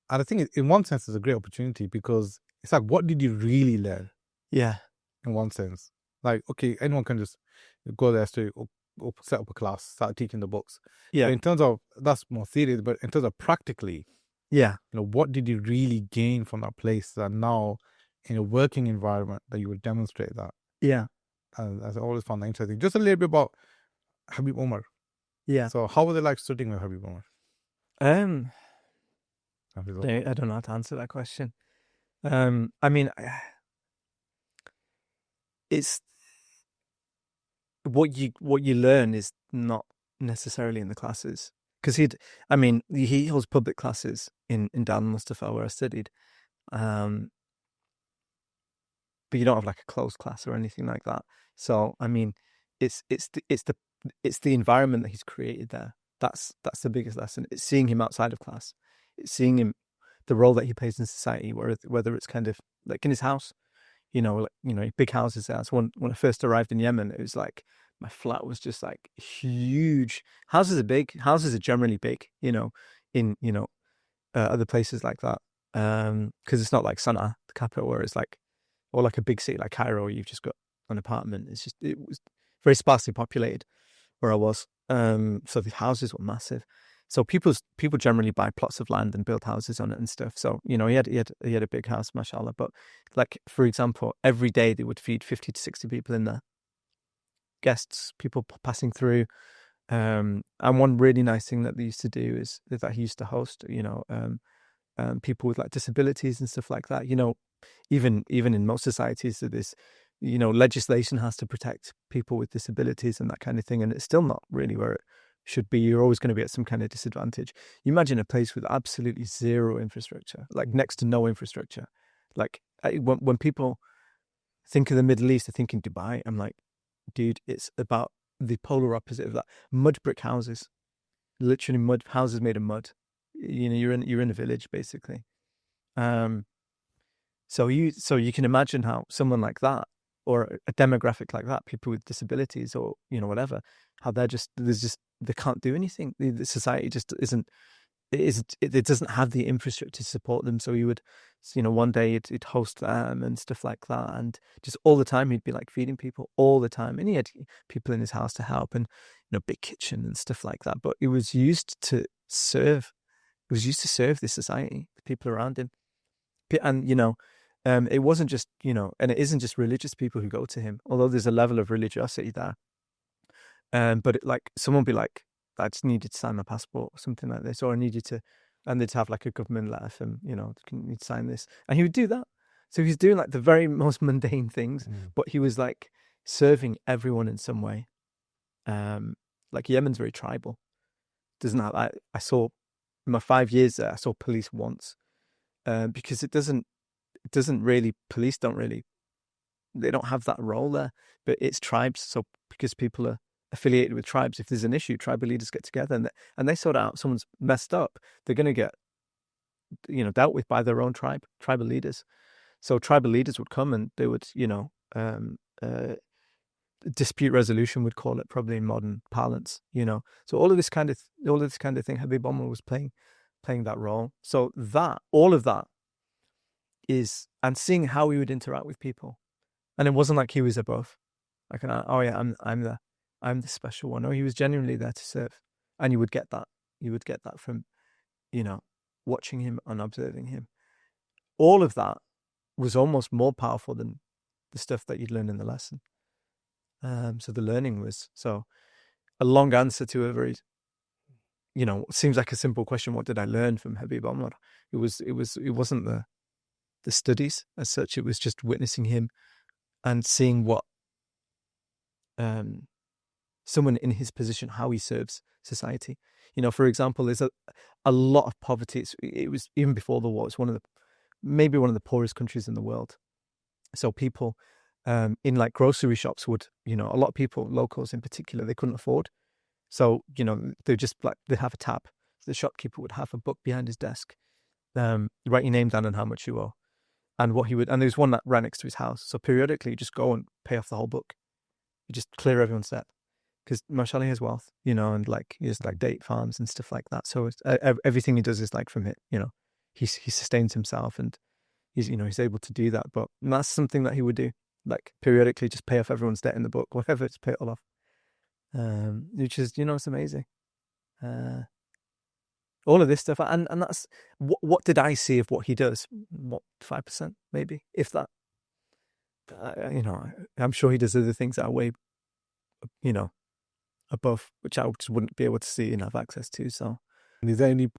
And I think in one sense it's a great opportunity because it's like, what did you really learn? Yeah. In one sense, like, okay, anyone can just go there, set up a class, start teaching the books. Yeah. But in terms of, that's more theory, but in terms of practically, yeah, what did you really gain from that place that now in a working environment that you would demonstrate that? Yeah. And I always found that interesting. Just a little bit about Habib Umar. Yeah. So how was it like studying with Habib Umar? I don't know how to answer that question. I mean, it's what you learn is not necessarily in the classes, because he holds public classes in Dar Mustafa where I studied, but you don't have like a closed class or anything like that. So I mean, it's the environment that he's created there. That's the biggest lesson. It's seeing him outside of class. It's seeing him, the role that he plays in society, whether it's kind of like in his house, big houses there. So when I first arrived in Yemen, it was like my flat was just like huge. Houses are big. Houses are generally big, in other places like that. because it's not like Sana'a, the capital, where it's like, or like a big city like Cairo, where you've just got an apartment. It was very sparsely populated where I was. So the houses were massive. So people generally buy plots of land and build houses on it and stuff. So he had a big house, mashallah. But like, for example, every day they would feed 50 to 60 people in there, guests, people passing through. And one really nice thing that they used to do is that he used to host, people with like disabilities and stuff like that. Even in most societies, so this, legislation has to protect people with disabilities and that kind of thing, and it's still not really where it should be. You're always going to be at some kind of disadvantage. You imagine a place with absolutely zero infrastructure, like next to no infrastructure. Like when people think of the Middle East, they're thinking Dubai. I'm like, dude, it's about the polar opposite of that. Mud brick houses, literally mud houses made of mud. You're in a village basically. So you can imagine how someone like that, or a demographic like that, people with disabilities or whatever, how they can't do anything. The society just isn't. It doesn't have the infrastructure to support them. So you would, one day it'd host them and stuff like that, and just all the time he'd be like feeding people all the time, and he had people in his house to help, and big kitchen and stuff like that. But it was used to serve. It was used to serve this society, the people around him, and it wasn't just and it isn't just religious people who go to him, although there's a level of religiosity there. But someone would be like, I just needed to sign my passport or something like this, or I needed to, and they'd have like a government letter from, can you sign this? And he would do that. So he was doing like the very most mundane things, but he was like serving everyone in some way. Like Yemen's very tribal. Doesn't have, I saw in my 5 years there, I saw police once, because it doesn't really, police they don't have that role there, but it's tribes. So because people are affiliated with tribes, if there's an issue, tribal leaders get together and they sort out someone's messed up, they're going to get dealt with by their own tribal leaders. So tribal leaders would come and they would dispute resolution, would call it, probably in modern parlance. So all of this kind of thing, Habib Umar was playing that role. So all of that is, and seeing how he would interact with people, and it wasn't like he was above, like, oh yeah, I'm the special one. No, he was genuinely there to serve, and you would get that from watching him and observing him. All of that was almost more powerful than the stuff that you'd learn in the lesson. So the learning was a long answer to a very seems like a simple question. What did I learn from Habib Umar? It wasn't the studies as such. It was just witnessing him and seeing what someone in his position, how he serves society. For example, there's a lot of poverty. It was even before the war. It's maybe one of the poorest countries in the world. So people in like grocery shops would, a lot of people, locals in particular, they couldn't afford. So, they'd just they'd have a tap. The shopkeeper would have a book behind his desk, write your name down and how much you owe. And and there was one that ran next to his house. So periodically you just go and pay off the whole book. You just clear everyone's debt. Because mashallah, he has wealth, and like he has like date farms and stuff like that. So everything he does is like from it, he sustains himself, and he's able to do that. But that's something that he would do, like periodically just pay off everyone's debt in the book, whatever, to pay it all off. Which is, it's amazing. All of this stuff, and that's what did I see of what he does? What, 5% maybe, if that. I'm sure he does other things that are way, above, which I just wouldn't be able to see and have access to. So, is there any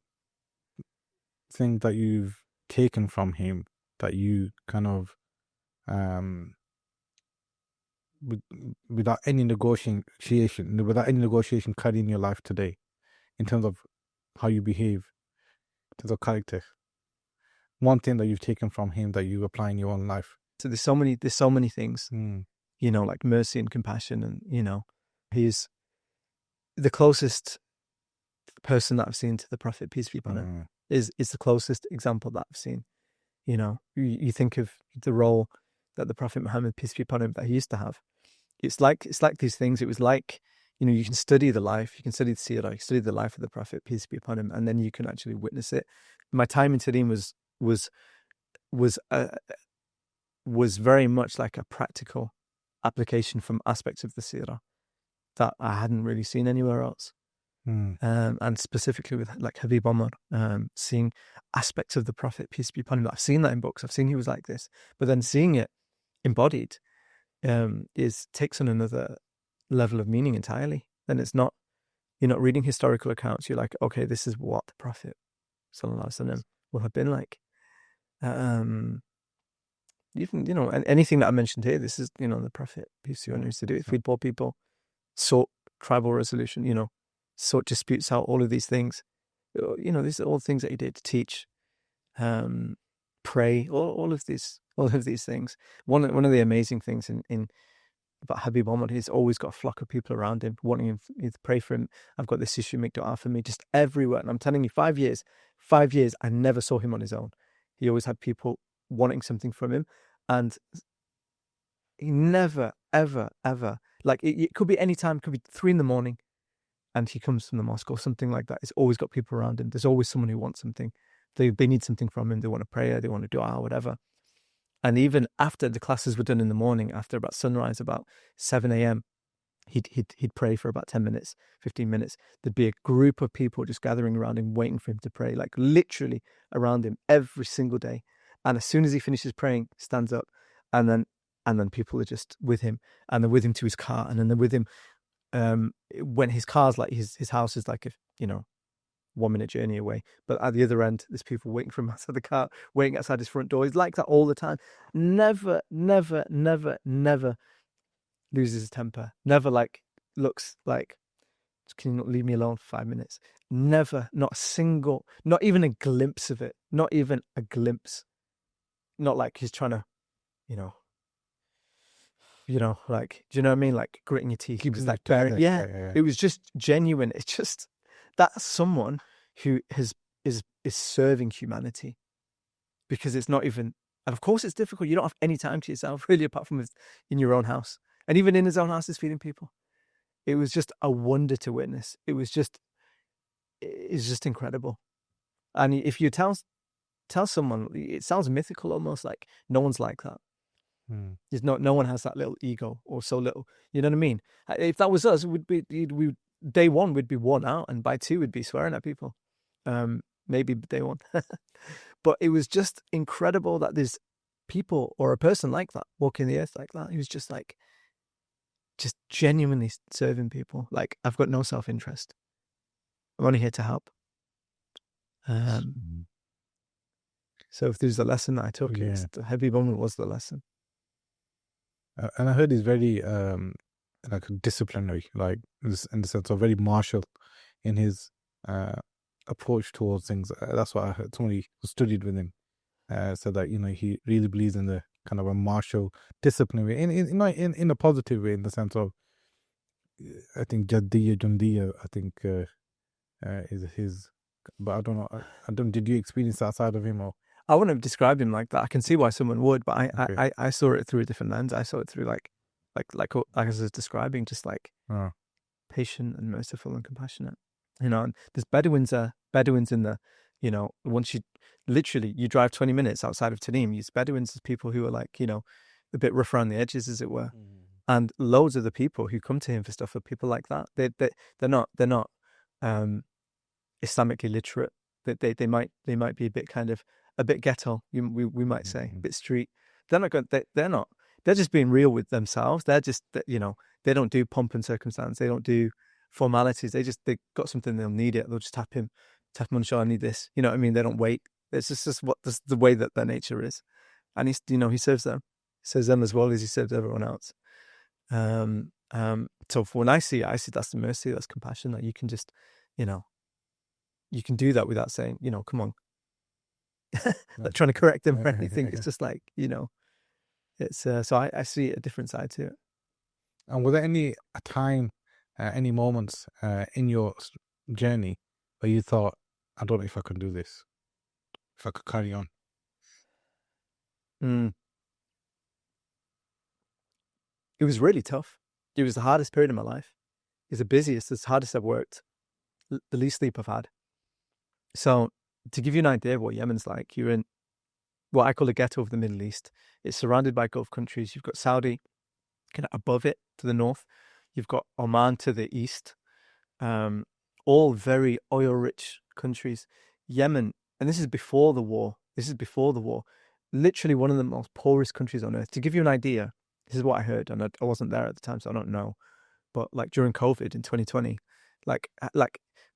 thing that you've taken from him that you kind of, without any negotiation, carry in your life today, in terms of how you behave, in terms of character? One thing that you've taken from him that you apply in your own life. So there's so many things, like mercy and compassion, and he's the closest person that I've seen to the Prophet, peace be upon him, is the closest example that I've seen. You think of the role that the Prophet Muhammad, peace be upon him, that he used to have. It's like these things. It was like, you can study the life, you can study the seerah, you study the life of the Prophet, peace be upon him, and then you can actually witness it. My time in Tarim was was was very much like a practical application from aspects of the seerah that I hadn't really seen anywhere else. And specifically with like Habib Umar, seeing aspects of the Prophet, peace be upon him. I've seen that in books. I've seen he was like this, but then seeing it embodied takes on another level of meaning entirely. Then it's not, you're not reading historical accounts. You're like, okay, this is what the Prophet sallallahu alaihi wasallam will have been like. Even, and anything that I mentioned here, this is, the Prophet, peace be upon him, used to do it. Feed poor people, sort tribal resolution, sort disputes out, all of these things. These are all things that he did. Teach, pray, all of these things. One of the amazing things in about Habib Umar, he's always got a flock of people around him wanting him to pray for him. I've got this issue, make dua for me, just everywhere. And I'm telling you, 5 years, I never saw him on his own. He always had people wanting something from him, and he never, ever, ever, like it could be any time, it could be 3 a.m, and he comes from the mosque or something like that. It's always got people around him. There's always someone who wants something. They need something from him. They want to pray, they want to dua, whatever. And even after the classes were done in the morning, after about sunrise, about 7 a.m, he'd pray for about 10 minutes, 15 minutes. There'd be a group of people just gathering around him, waiting for him to pray, like literally around him every single day. And as soon as he finishes praying, stands up, and then people are just with him, and they're with him to his car, and then they're with him when his car's like his house is like 1-minute journey away, but at the other end there's people waiting for him outside the car, waiting outside his front door. He's like that all the time. Never loses his temper. Never like looks like, can you not leave me alone for 5 minutes? Never, not a single, not even a glimpse of it. Not even a glimpse. Not like he's trying to, like, do you know what I mean? Like gritting your teeth. Keeps like bearing, yeah. It was just genuine. It's just, that's someone who is serving humanity, because it's not even, and of course it's difficult. You don't have any time to yourself really, apart from in your own house, and even in his own house is feeding people. It was just a wonder to witness. It's just incredible. And if you tell someone, it sounds mythical almost, like no one's like that. There's no one has that little ego, or so little. You know what I mean? If that was us, day 1 would be worn out, and by 2 would be swearing at people. Maybe day 1. But it was just incredible that there's people, or a person like that, walking the earth like that. He was just like, just genuinely serving people. Like, I've got no self-interest. I'm only here to help. So if there's a lesson that I took, it's the Habib Umar was the lesson. And I heard he's very like disciplinary, like in the sense of very martial in his approach towards things. That's what I heard. Somebody who studied with him said that he really believes in the kind of a martial discipline way, in a positive way, in the sense of, I think Jaddiya Jundiya, I think is his. But I don't know. Did you experience that side of him, or? I wouldn't have described him like that. I can see why someone would, but I saw it through a different lens. I saw it through like I was describing, just like patient and merciful and compassionate. And there's Bedouins in the, once you drive 20 minutes outside of Tarim, use Bedouins as people who are like, a bit rough around the edges, as it were. And loads of the people who come to him for stuff are people like that. They're not Islamically literate. They might be a bit kind of, a bit ghetto, we might say, a bit street. They're not going. They're just being real with themselves. They're just, they don't do pomp and circumstance. They don't do formalities. They got something, they'll need it. They'll just tap him on the shoulder. I need this. You know what I mean? They don't wait. It's just the way that their nature is. And he serves them. He serves them as well as he serves everyone else. So when I see that's the mercy, that's compassion, that you can just, you can do that without saying, come on, like trying to correct them or anything. It's just like, it's so I see a different side to it. And were there any moments in your journey where you thought, I don't know if I can do this, if I could carry on? It was really tough. It was the hardest period of my life. It was the busiest, the hardest I've worked, the least sleep I've had. So to give you an idea of what Yemen's like, you're in what I call a ghetto of the Middle East. It's surrounded by Gulf countries. You've got Saudi kind of above it to the north. You've got Oman to the east. All very oil-rich countries. Yemen, and this is before the war. Literally one of the most poorest countries on earth. To give you an idea, this is what I heard, and I wasn't there at the time, so I don't know. But like during COVID in 2020, like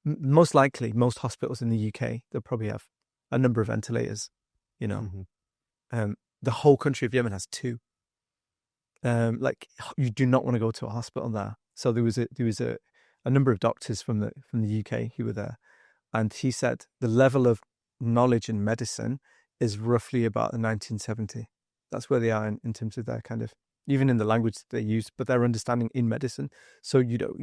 most likely most hospitals in the UK, they'll probably have a number of ventilators. You know, the whole country of Yemen has 2. Like you do not want to go to a hospital there. So there was a number of doctors from the UK who were there, and he said the level of knowledge in medicine is roughly about the 1970. That's where they are in terms of their kind of, even in the language that they use, but their understanding in medicine. So you do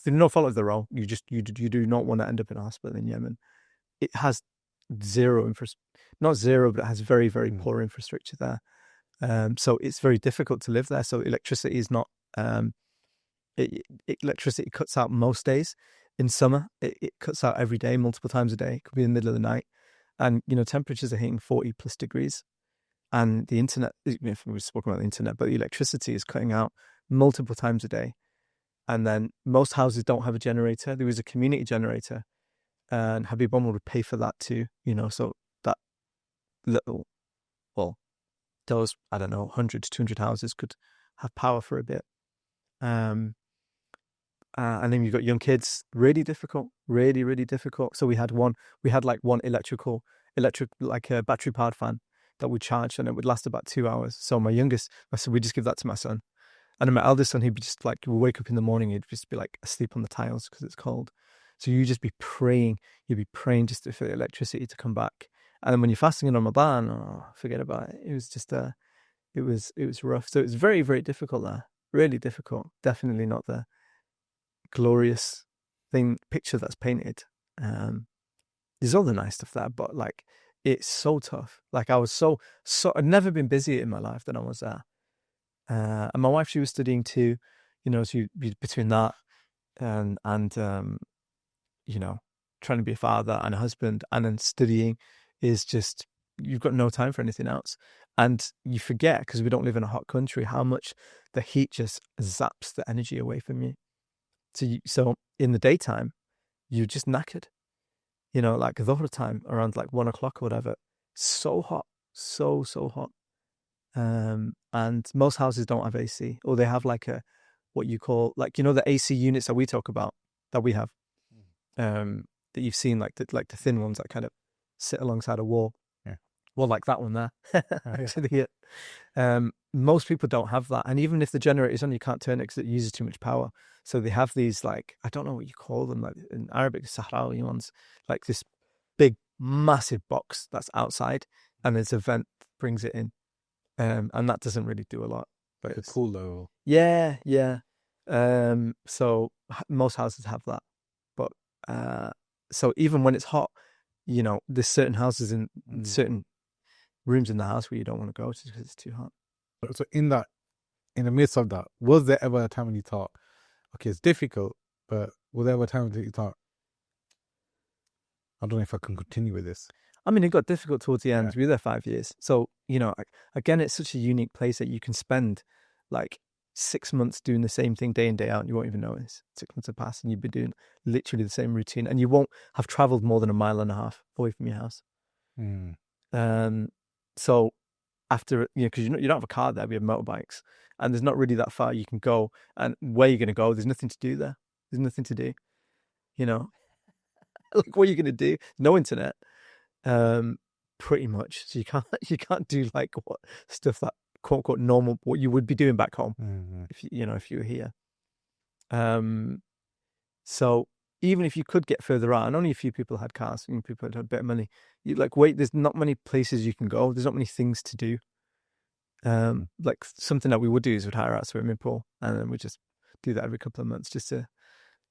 not follow the role. You do not want to end up in a hospital in Yemen. It has not zero, but it has very, very poor infrastructure there. So it's very difficult to live there. So electricity is not, electricity cuts out most days. In summer, it cuts out every day, multiple times a day. It could be in the middle of the night. And, temperatures are hitting 40 plus degrees. And the internet, if we spoke about the internet, but the electricity is cutting out multiple times a day. And then most houses don't have a generator. There was a community generator, and Habib Umar would pay for that too, so that little, well, those, I don't know, 100 to 200 houses could have power for a bit. And then you've got young kids, really difficult, really, really difficult. So we had one electric, like a battery powered fan that would charge, and it would last about 2 hours. So my youngest, I said, we just give that to my son. And then my eldest son, he'd be just like, we'll wake up in the morning, he'd just be like asleep on the tiles because it's cold. So you'd be praying just for the electricity to come back. And then when you're fasting in Ramadan, forget about it. It was just, it was rough. So it was very, very difficult there. Really difficult. Definitely not the glorious picture that's painted. There's all the nice stuff there, but like, it's so tough. Like I was so I'd never been busier in my life than I was there. And my wife, she was studying too, so you'd be between that and trying to be a father and a husband, and then studying is just, you've got no time for anything else. And you forget, because we don't live in a hot country, how much the heat just zaps the energy away from you. So in the daytime, you're just knackered, like Dhuhr time around like 1 o'clock or whatever. So hot, so hot. And most houses don't have AC, or they have like what you call, like, the AC units that we talk about, that we have, that you've seen, like the thin ones that kind of sit alongside a wall. Yeah. Well, like that one there. Actually, most people don't have that. And even if the generator is on, you can't turn it because it uses too much power. So they have these, like, I don't know what you call them, like in Arabic, Sahrawi ones, like this big, massive box that's outside, and there's a vent that brings it in. And that doesn't really do a lot. But it's cool though. Yeah. So most houses have that. But so even when it's hot, there's certain houses in certain rooms in the house where you don't want to go just because it's too hot. So in the midst of that, was there ever a time when you thought, okay, it's difficult, but was there ever a time when you thought, I don't know if I can continue with this? I mean, it got difficult towards the end. Yeah. We were there 5 years. So, again, it's such a unique place that you can spend like 6 months doing the same thing day in, day out, and you won't even notice. 6 months have passed and you've been doing literally the same routine, and you won't have traveled more than 1.5 miles away from your house. So after, because you don't have a car there, we have motorbikes, and there's not really that far you can go. And where you're going to go, there's nothing to do there. There's nothing to do, like, what are you going to do? No internet. Pretty much. So you can't do like what stuff that quote unquote normal, what you would be doing back home, if you were here. So even if you could get further out, and only a few people had cars, and people had a bit of money, you there's not many places you can go. There's not many things to do. Like something that we would do is we'd hire out a swimming pool, and then we just do that every couple of months just to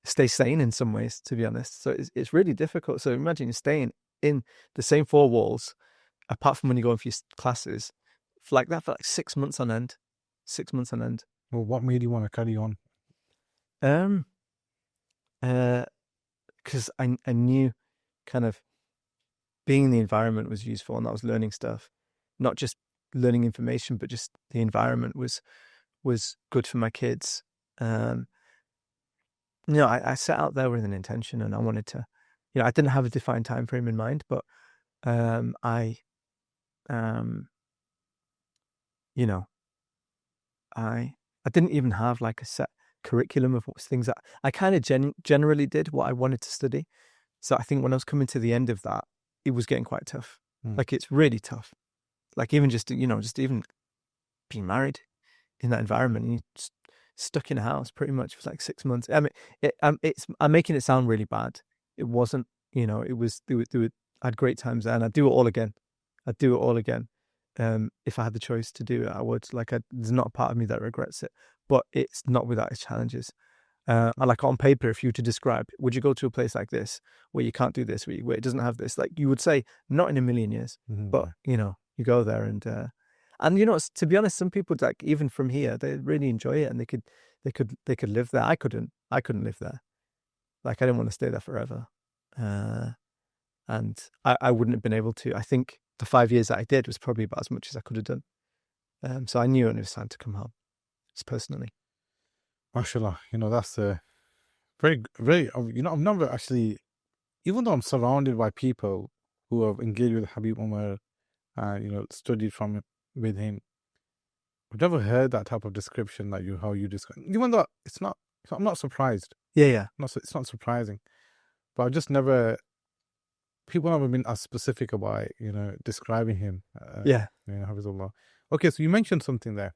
stay sane in some ways, to be honest. So it's really difficult. So imagine you're staying in the same 4 walls, apart from when you go in for your classes, for like 6 months on end. 6 months on end. Well, what made you want to carry on? Because I knew kind of being in the environment was useful, and I was learning stuff. not just learning information, but just the environment was good for my kids. I set out there with an intention, and I wanted to, I didn't have a defined time frame in mind, but I didn't even have like a set curriculum of what things that I kind of generally did what I wanted to study. So I think when I was coming to the end of that, it was getting quite tough. Like it's really tough. Like even just even being married in that environment, and you're just stuck in a house pretty much for like 6 months. I mean, I'm making it sound really bad. It wasn't. It was. I had great times there, and I'd do it all again. If I had the choice to do it, I would. Like, there's not a part of me that regrets it, but it's not without its challenges. Like on paper, if you were to describe, would you go to a place like this where you can't do this, where it doesn't have this? Like you would say, not in a million years. But you go there, and to be honest, some people like even from here, they really enjoy it, and they could live there. I couldn't live there. Like I didn't want to stay there forever, and I wouldn't have been able to. I think the 5 years that I did was probably about as much as I could have done. So I knew it was time to come home, just personally. MashaAllah, that's very, very, I've never actually, even though I'm surrounded by people who have engaged with Habib Umar, studied with him, I've never heard that type of description that how you describe. Even though I'm not surprised. Yeah. It's not surprising, but I've just people never been as specific about, describing him. Hafizullah. Okay, so you mentioned something there.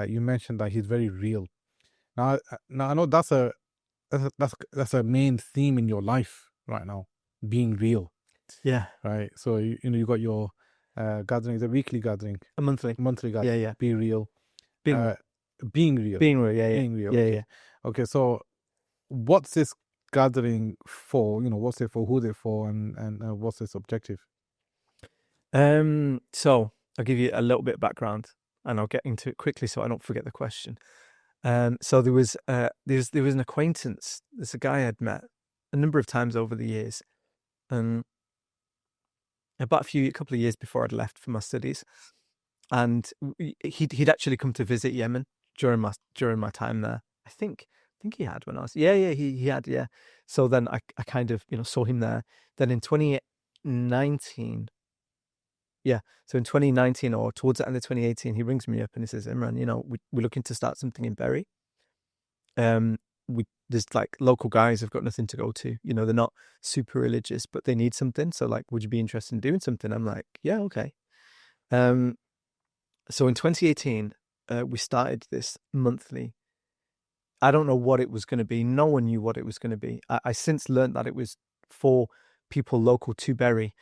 You mentioned that he's very real. Now I know that's a main theme in your life right now, being real. Yeah. Right. So you got your gathering, the weekly gathering, a monthly gathering. Yeah. Be real. Being real. Being real. Yeah. Being real. Yeah. Okay. So what's this gathering for? What's it for? Who's it for? And what's its objective? So I'll give you a little bit of background, and I'll get into it quickly so I don't forget the question. So there was an acquaintance. There's a guy I'd met a number of times over the years, about a couple of years before I'd left for my studies, and he'd actually come to visit Yemen during my time there. I think he had when I was he had. So then I kind of saw him there. Then in 2019. So in 2019 or towards the end of 2018, he rings me up and he says, Imran, we're looking to start something in Bury. There's like local guys have got nothing to go to. They're not super religious, but they need something. So like, would you be interested in doing something? I'm like, yeah, okay. So in 2018, we started this monthly. I don't know what it was going to be. No one knew what it was going to be. I since learned that it was for people local to Bury.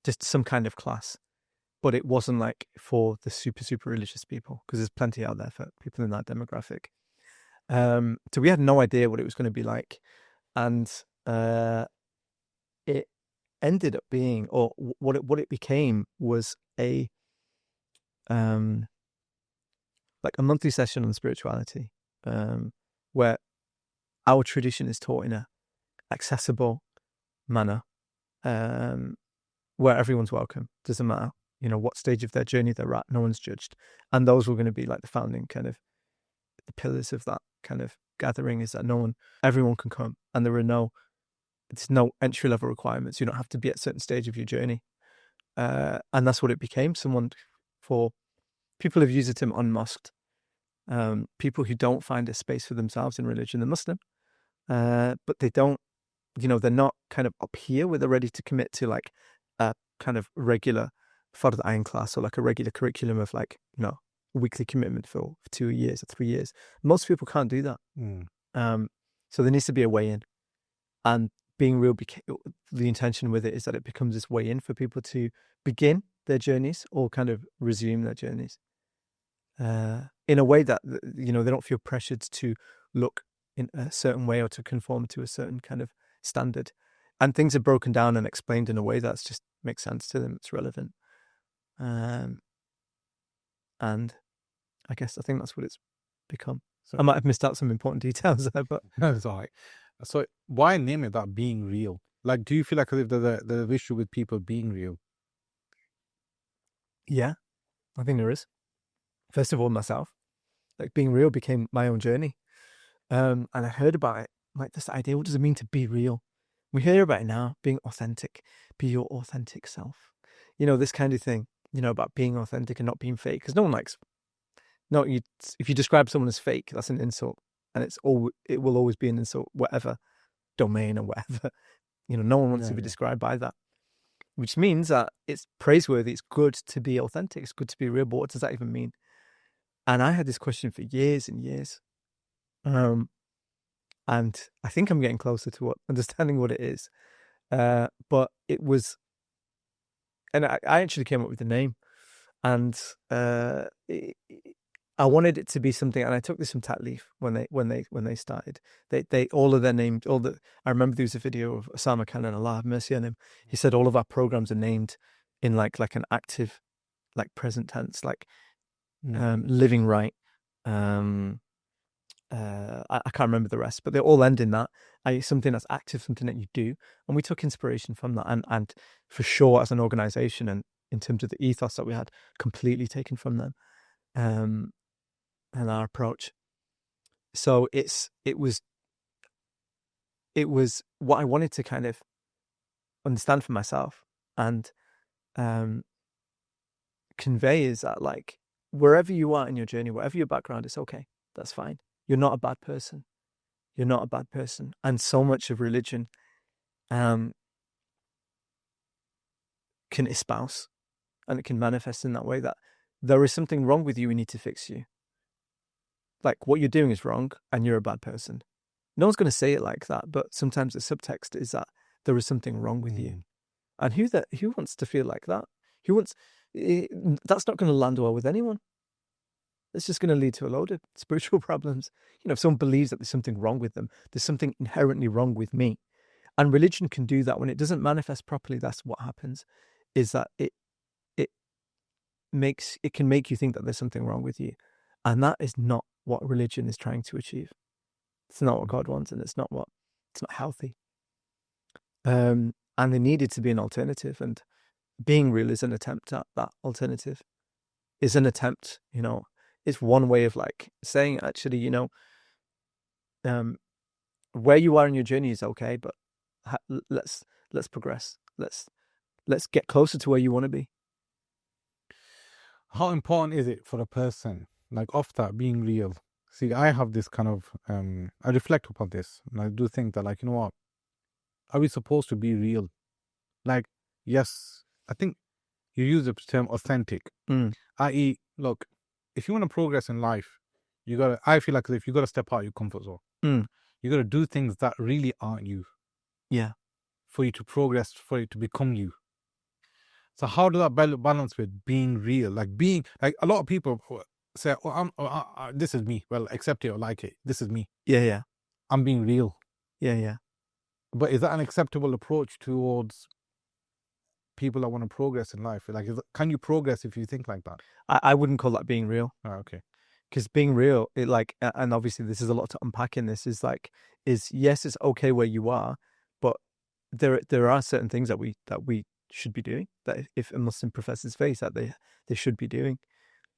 Just some kind of class, but it wasn't like for the super religious people, because there's plenty out there for people in that demographic. So we had no idea what it was going to be like, and it ended up being, or what it became was a like a monthly session on spirituality, where our tradition is taught in a accessible manner, where everyone's welcome. Doesn't matter, what stage of their journey they're at. No one's judged. And those were going to be like the founding kind of the pillars of that kind of gathering, is that everyone can come, and there's no entry level requirements. You don't have to be at a certain stage of your journey. And that's what it became. For people who've used the term unmosqued, people who don't find a space for themselves in religion. They're Muslim, but they don't, they're not kind of up here where they're ready to commit to like a kind of regular Fard Ayn class, or like a regular curriculum of like, weekly commitment for 2 years or 3 years. Most people can't do that. So there needs to be a way in. And being real, the intention with it is that it becomes this way in for people to begin their journeys or kind of resume their journeys in a way that, they don't feel pressured to look in a certain way or to conform to a certain kind of standard. And things are broken down and explained in a way that's just makes sense to them. It's relevant. And I think that's what it's become. So I might have missed out some important details there, but it's all right. So why name it that, being real? Like, do you feel like there's an issue with people being real? Yeah, I think there is. First of all, myself. Like being real became my own journey. And I heard about it, like this idea, what does it mean to be real? We hear about it now, being authentic, be your authentic self. This kind of thing, about being authentic and not being fake. Because no one likes, no, if you describe someone as fake, that's an insult. And it will always be an insult, whatever domain or whatever. No one wants to be described by that. Which means that it's praiseworthy, it's good to be authentic, it's good to be real, but what does that even mean? And I had this question for years and years. And I think I'm getting closer to understanding what it is. But it was, and I actually came up with the name, and I wanted it to be something, and I took this from Tatleaf when they started. They all of their named I remember there was a video of Osama Khan, and Allah have mercy on him. He said all of our programs are named in like an active, like present tense, like living right. I can't remember the rest, but they all end in that. Something that's active, something that you do. And we took inspiration from that. And for sure, as an organization and in terms of the ethos that we had, completely taken from them and our approach. So it was what I wanted to kind of understand for myself and convey is that, like, wherever you are in your journey, whatever your background, it's okay. That's fine. You're not a bad person. You're not a bad person. And so much of religion can espouse, and it can manifest in that way, that there is something wrong with you, we need to fix you. Like, what you're doing is wrong and you're a bad person. No one's going to say it like that, but sometimes the subtext is that there is something wrong with you. And who wants to feel like that? That's not going to land well with anyone. It's just going to lead to a load of spiritual problems. If someone believes that there's something wrong with them, there's something inherently wrong with me. And religion can do that. When it doesn't manifest properly, that's what happens, is that it can make you think that there's something wrong with you. And that is not what religion is trying to achieve. It's not what God wants, and it's not healthy. And there needed to be an alternative, and being real is an attempt at that alternative. Is an attempt, it's one way of like saying, actually, where you are in your journey is okay, but let's progress. Let's get closer to where you want to be. How important is it for a person, like, off that, being real? See, I have this kind of, I reflect upon this, and I do think that, like, what? Are we supposed to be real? Like, yes, I think you use the term authentic, i.e., look, if you want to progress in life, I feel like if you got to step out of your comfort zone, you got to do things that really aren't you. Yeah. For you to progress, for it to become you. So how does that balance with being real? Like, a lot of people say, this is me. Well, accept it or like it. This is me. Yeah. I'm being real. Yeah. But is that an acceptable approach towards people that want to progress in life? Like, can you progress if you think like that? I wouldn't call that being real. Oh, okay. Because being real, and obviously this is a lot to unpack in this, is yes, it's okay where you are, but there are certain things that we should be doing, that if a Muslim professes faith, that they should be doing.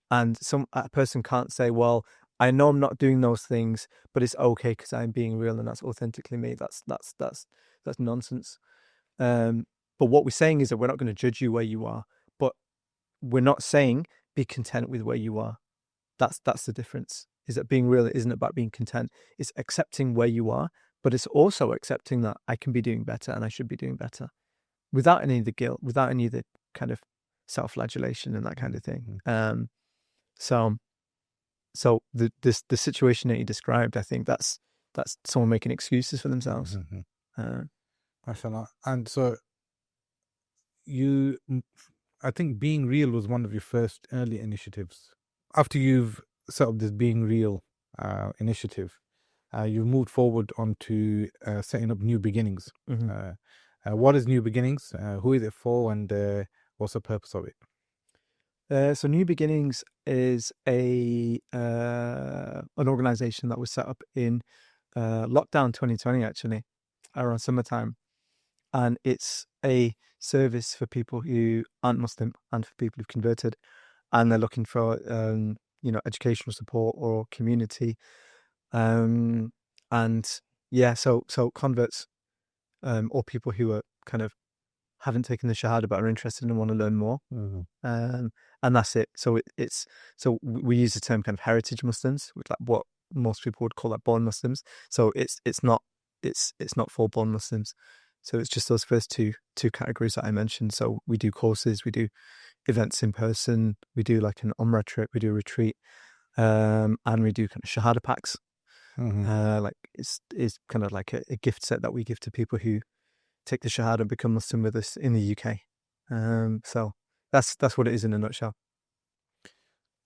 And a person can't say, well, I know I'm not doing those things, but it's okay because I'm being real and that's authentically me. That's nonsense. But what we're saying is that we're not going to judge you where you are, but we're not saying be content with where you are. That's the difference. Is that being real isn't about being content. It's accepting where you are, but it's also accepting that I can be doing better and I should be doing better, without any of the guilt, without any of the kind of self-flagellation and that kind of thing. So the situation that you described, I think that's someone making excuses for themselves. Mashallah. And so I think being real was one of your first early initiatives. After you've set up this being real initiative, you've moved forward onto setting up New Beginnings. What is New Beginnings? Who is it for? And what's the purpose of it? So New Beginnings is an organization that was set up in lockdown 2020, actually, around summertime. And it's a service for people who aren't Muslim and for people who've converted, and they're looking for educational support or community. And yeah, so converts or people who are kind of haven't taken the Shahada but are interested and want to learn more. And that's it. So so we use the term kind of heritage Muslims, which like what most people would call like born Muslims. So it's not for born Muslims. So it's just those first two categories that I mentioned. So we do courses, we do events in person, we do like an Umrah trip, we do a retreat, and we do kind of Shahada packs. Like it's kind of like a gift set that we give to people who take the Shahada and become Muslim with us in the UK. So that's what it is in a nutshell.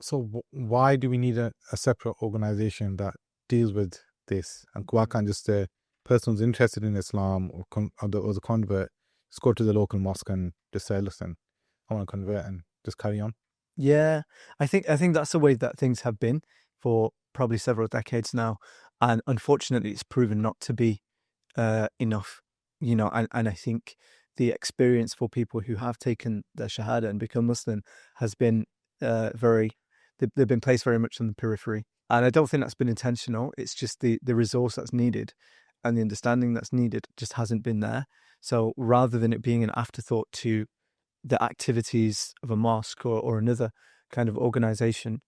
So why do we need a separate organization that deals with this? And why can't just a person who's interested in Islam or the convert just go to the local mosque and just say, listen, I want to convert, and just carry on? Yeah, I think that's the way that things have been for probably several decades now, and unfortunately, it's proven not to be enough. And I think the experience for people who have taken their Shahada and become Muslim has been they've been placed very much on the periphery. And I don't think that's been intentional. It's just the resource that's needed and the understanding that's needed just hasn't been there. So rather than it being an afterthought to the activities of a mosque or another kind of organization,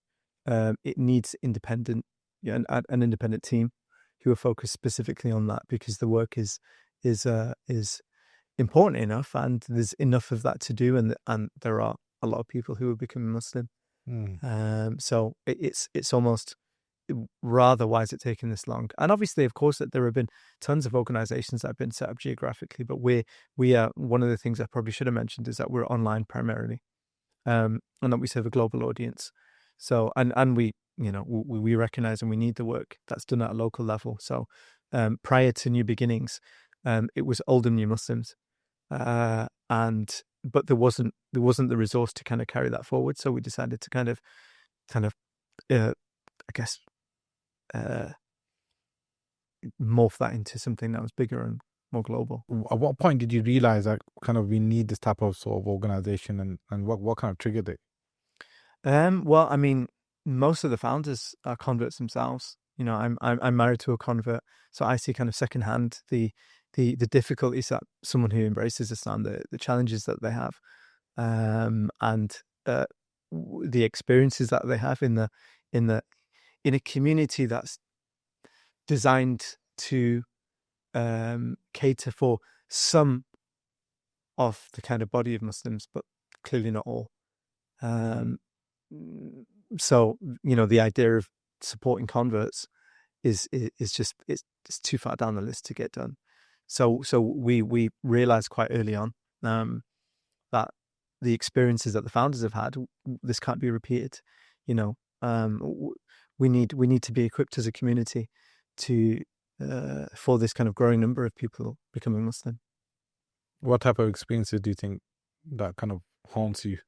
it needs an independent team who are focused specifically on that, because the work is important enough and there's enough of that to do, and there are a lot of people who are becoming Muslim. So it's almost rather, why is it taking this long? And obviously, of course, that there have been tons of organizations that have been set up geographically, but we are one of the things I probably should have mentioned is that we're online primarily, and that we serve a global audience. So and we we recognize and we need the work that's done at a local level. So prior to New Beginnings, it was old and new Muslims, but there wasn't the resource to kind of carry that forward. So we decided to kind of I guess morph that into something that was bigger and more global. At what point did you realize that kind of we need this type of sort of organization, and what kind of triggered it? Well, I mean, most of the founders are converts themselves. I'm married to a convert, so I see kind of secondhand the difficulties that someone who embraces Islam, the challenges that they have, and the experiences that they have in a community that's designed to cater for some of the kind of body of Muslims, but clearly not all. So the idea of supporting converts is just it's too far down the list to get done. So we realized quite early on that the experiences that the founders have had, this can't be repeated. We need to be equipped as a community to for this kind of growing number of people becoming Muslim. What type of experiences do you think that kind of haunts you?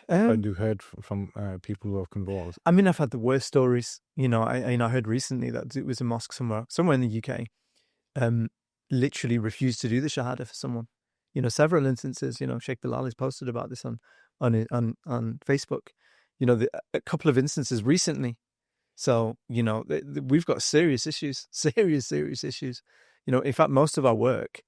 And you heard from people who have converted? I mean, I've had the worst stories. I heard recently that it was a mosque somewhere in the UK, literally refused to do the Shahada for someone. Several instances. Sheikh Bilal has posted about this on Facebook. A couple of instances recently. So we've got serious issues. Serious issues. In fact, most of our work,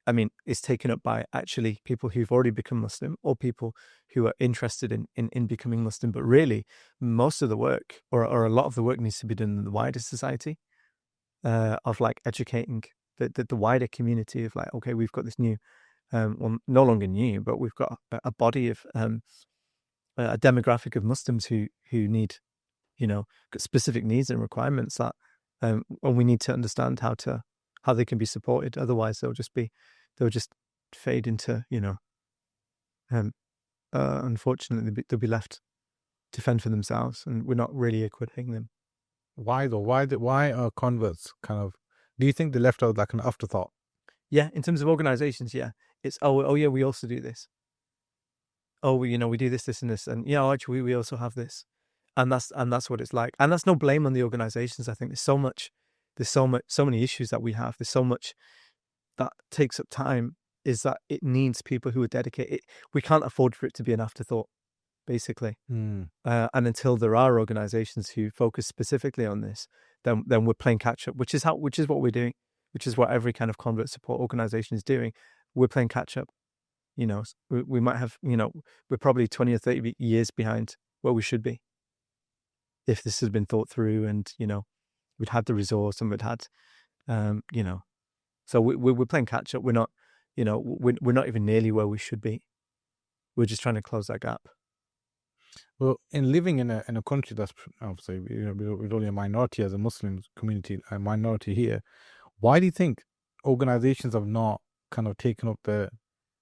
I mean, is taken up by actually people who've already become Muslim or people who are interested in becoming Muslim. But really, most of the work or a lot of the work needs to be done in the wider society, of like educating the wider community of like, okay, we've got this new, well, no longer new, but we've got a body of a demographic of Muslims who need, specific needs and requirements that, and we need to understand how they can be supported. Otherwise, they'll just fade into, unfortunately, they'll be left to fend for themselves, and we're not really equipping them. Why though? Why are converts kind of? Do you think they left out like an afterthought? Yeah, in terms of organizations, yeah, it's oh yeah, we also do this. Oh, we do this, and this, and actually we also have this, and that's what it's like. And that's no blame on the organizations. I think there's so many issues that we have. There's so much that takes up time is that it needs people who are dedicated. We can't afford for it to be an afterthought, basically. Mm. And until there are organizations who focus specifically on this, then we're playing catch up, which is what we're doing, which is what every kind of convert support organization is doing. We're playing catch up. We might have, we're probably 20 or 30 years behind where we should be if this has been thought through, and we'd had the resource and we'd had, so we're playing catch up. We're not, we're not even nearly where we should be. We're just trying to close that gap. Well, in living in a country that's obviously we're only a minority as a Muslim community, a minority here, why do you think organizations have not kind of taken up the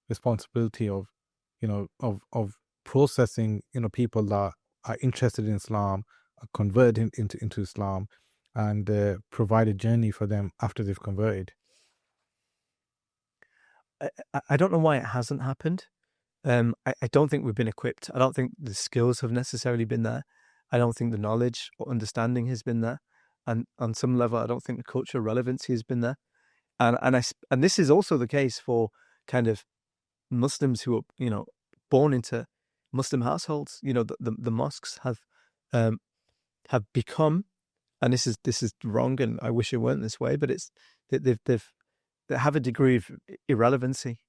responsibility of, of processing, people that are interested in Islam, are converted into Islam, and provide a journey for them after they've converted? I don't know why it hasn't happened. I don't think we've been equipped. I don't think the skills have necessarily been there. I don't think the knowledge or understanding has been there. And on some level, I don't think the cultural relevancy has been there. And this is also the case for kind of Muslims who are, born into Muslim households. The mosques have become, and this is wrong, and I wish it weren't this way, but it's they have a degree of irrelevancy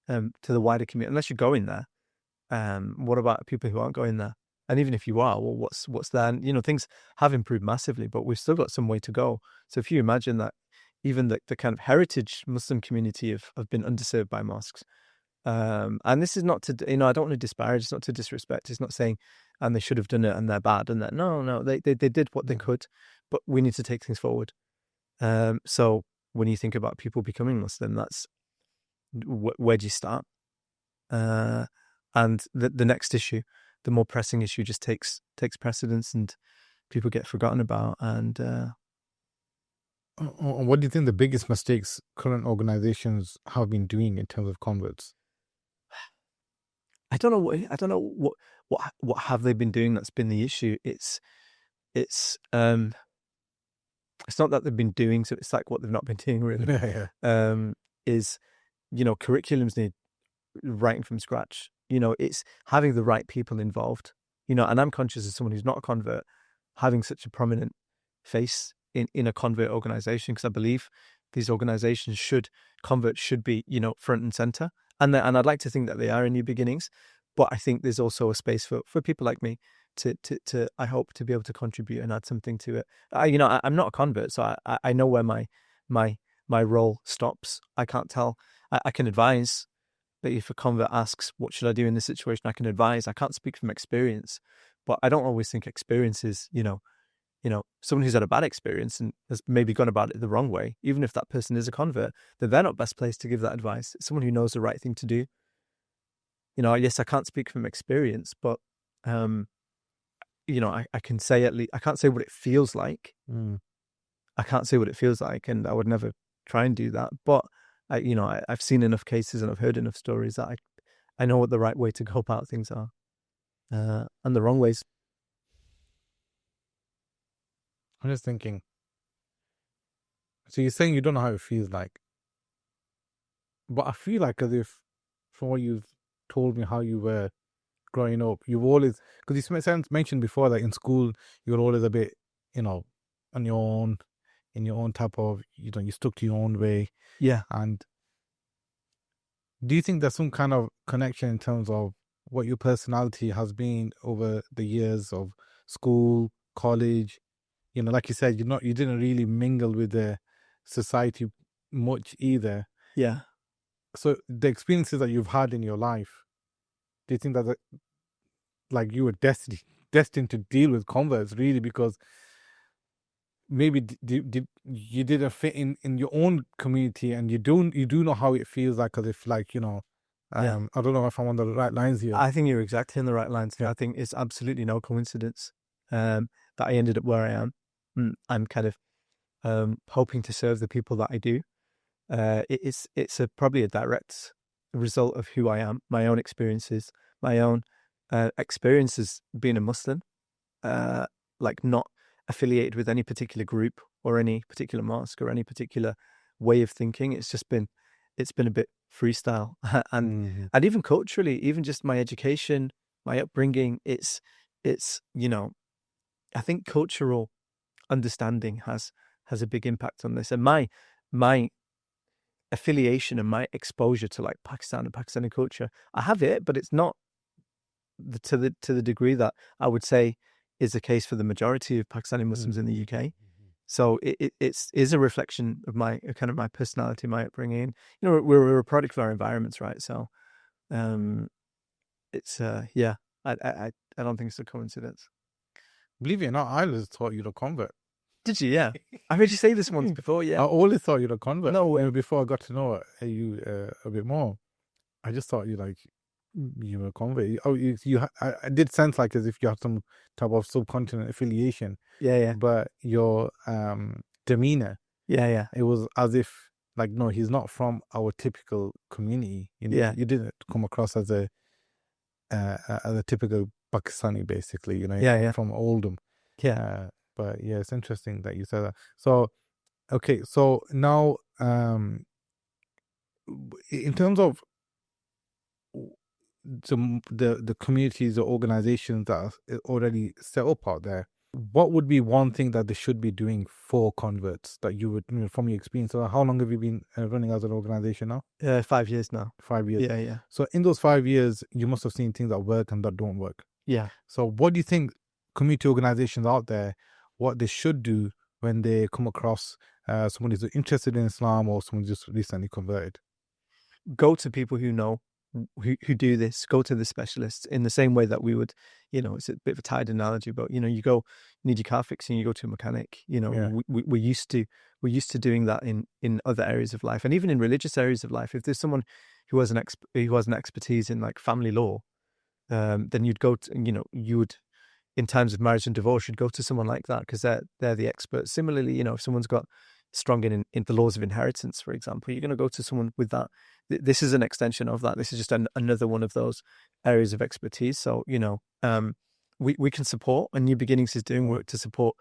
to the wider community. Unless you're going there, what about people who aren't going there? And even if you are, well, what's there? And, things have improved massively, but we've still got some way to go. So if you imagine that even the kind of heritage Muslim community have been underserved by mosques, and this is not to, I don't want to disparage, it's not to disrespect, it's not saying, and they should have done it and they're bad and that. No, they did what they could, but we need to take things forward. So when you think about people becoming Muslim, that's where do you start? And the next issue, the more pressing issue, just takes precedence, and people get forgotten about. And what do you think the biggest mistakes current organizations have been doing in terms of converts? I don't know what have they been doing that's been the issue. It's not that they've been doing, so it's like what they've not been doing, really. Is curriculums need writing from scratch. It's having the right people involved. And I'm conscious as someone who's not a convert, having such a prominent face in a convert organization, because I believe these organizations converts should be, front and center. And I'd like to think that they are in new beginnings, but I think there's also a space for people like me to I hope to be able to contribute and add something to it. I'm not a convert, so I know where my role stops. I can't tell. I can advise, but if a convert asks, what should I do in this situation, I can advise. I can't speak from experience, but I don't always think experience is, someone who's had a bad experience and has maybe gone about it the wrong way. Even if that person is a convert, then they're not best placed to give that advice. It's someone who knows the right thing to do. Yes, I can't speak from experience, but, I can say at least, I can't say what it feels like. I can't say what it feels like, and I would never try and do that. But I've seen enough cases and I've heard enough stories that I know what the right way to go about things are, and the wrong ways. I'm just thinking. So you're saying you don't know how it feels like, but I feel like as if, from what you've told me, how you were growing up, you've always, because you mentioned before that in school you were always a bit, on your own, in your own type of, you stuck to your own way. Yeah. And do you think there's some kind of connection in terms of what your personality has been over the years of school, college? Like you said, you didn't really mingle with the society much either. Yeah. So the experiences that you've had in your life, do you think that like you were destined to deal with converts really, because maybe you didn't fit in your own community, and you do know how it feels like, as if like, I don't know if I'm on the right lines here. I think you're exactly on the right lines. Yeah. I think it's absolutely no coincidence that I ended up where I am. I'm kind of hoping to serve the people that I do. It's probably a direct result of who I am, my own experiences, my own experiences being a Muslim, like not affiliated with any particular group or any particular mosque or any particular way of thinking. It's it's been a bit freestyle, and Mm-hmm. and even culturally, even just my education, my upbringing, it's I think cultural understanding has a big impact on this, and my affiliation and my exposure to like Pakistan and Pakistani culture, I have it, but it's not to the degree that I would say is the case for the majority of Pakistani Muslims in the UK. So it is a reflection of my kind of my personality, my upbringing. We're a product of our environments, right? So it's yeah, I don't think it's a coincidence. Believe it or not, I always thought you're a convert. Did you? Yeah, I heard you say this once before. Yeah, I always thought you're a convert. no way. Before I got to know you a bit more, I just thought you were a convert. I did sense like as if you had some type of subcontinent affiliation. Yeah. But your demeanor, Yeah. it was as if like, no, he's not from our typical community. Yeah. You didn't come across as a typical Pakistani, basically. Yeah. From Oldham. Yeah. But yeah, it's interesting that you said that. So okay, so now in terms of the communities or organizations that are already set up out there, what would be one thing that they should be doing for converts that you would, from your experience? So how long have you been running as an organization now? 5 years now. 5 years. Yeah. So in those 5 years, you must have seen things that work and that don't work. Yeah. So what do you think community organizations out there, what they should do when they come across someone who's interested in Islam or someone just recently converted? Go to people who know, who do this. Go to the specialists in the same way that we would, it's a bit of a tired analogy, but you need your car fixing, you go to a mechanic. Yeah. We're used to doing that in other areas of life, and even in religious areas of life. If there's someone who has an expertise in like family law, then you'd go to, you would, in terms of marriage and divorce, you'd go to someone like that because they're the experts. Similarly, if someone's got strong in the laws of inheritance, for example, you're going to go to someone with that. This is an extension of that. This is just another one of those areas of expertise. So, we can support, and New Beginnings is doing work to support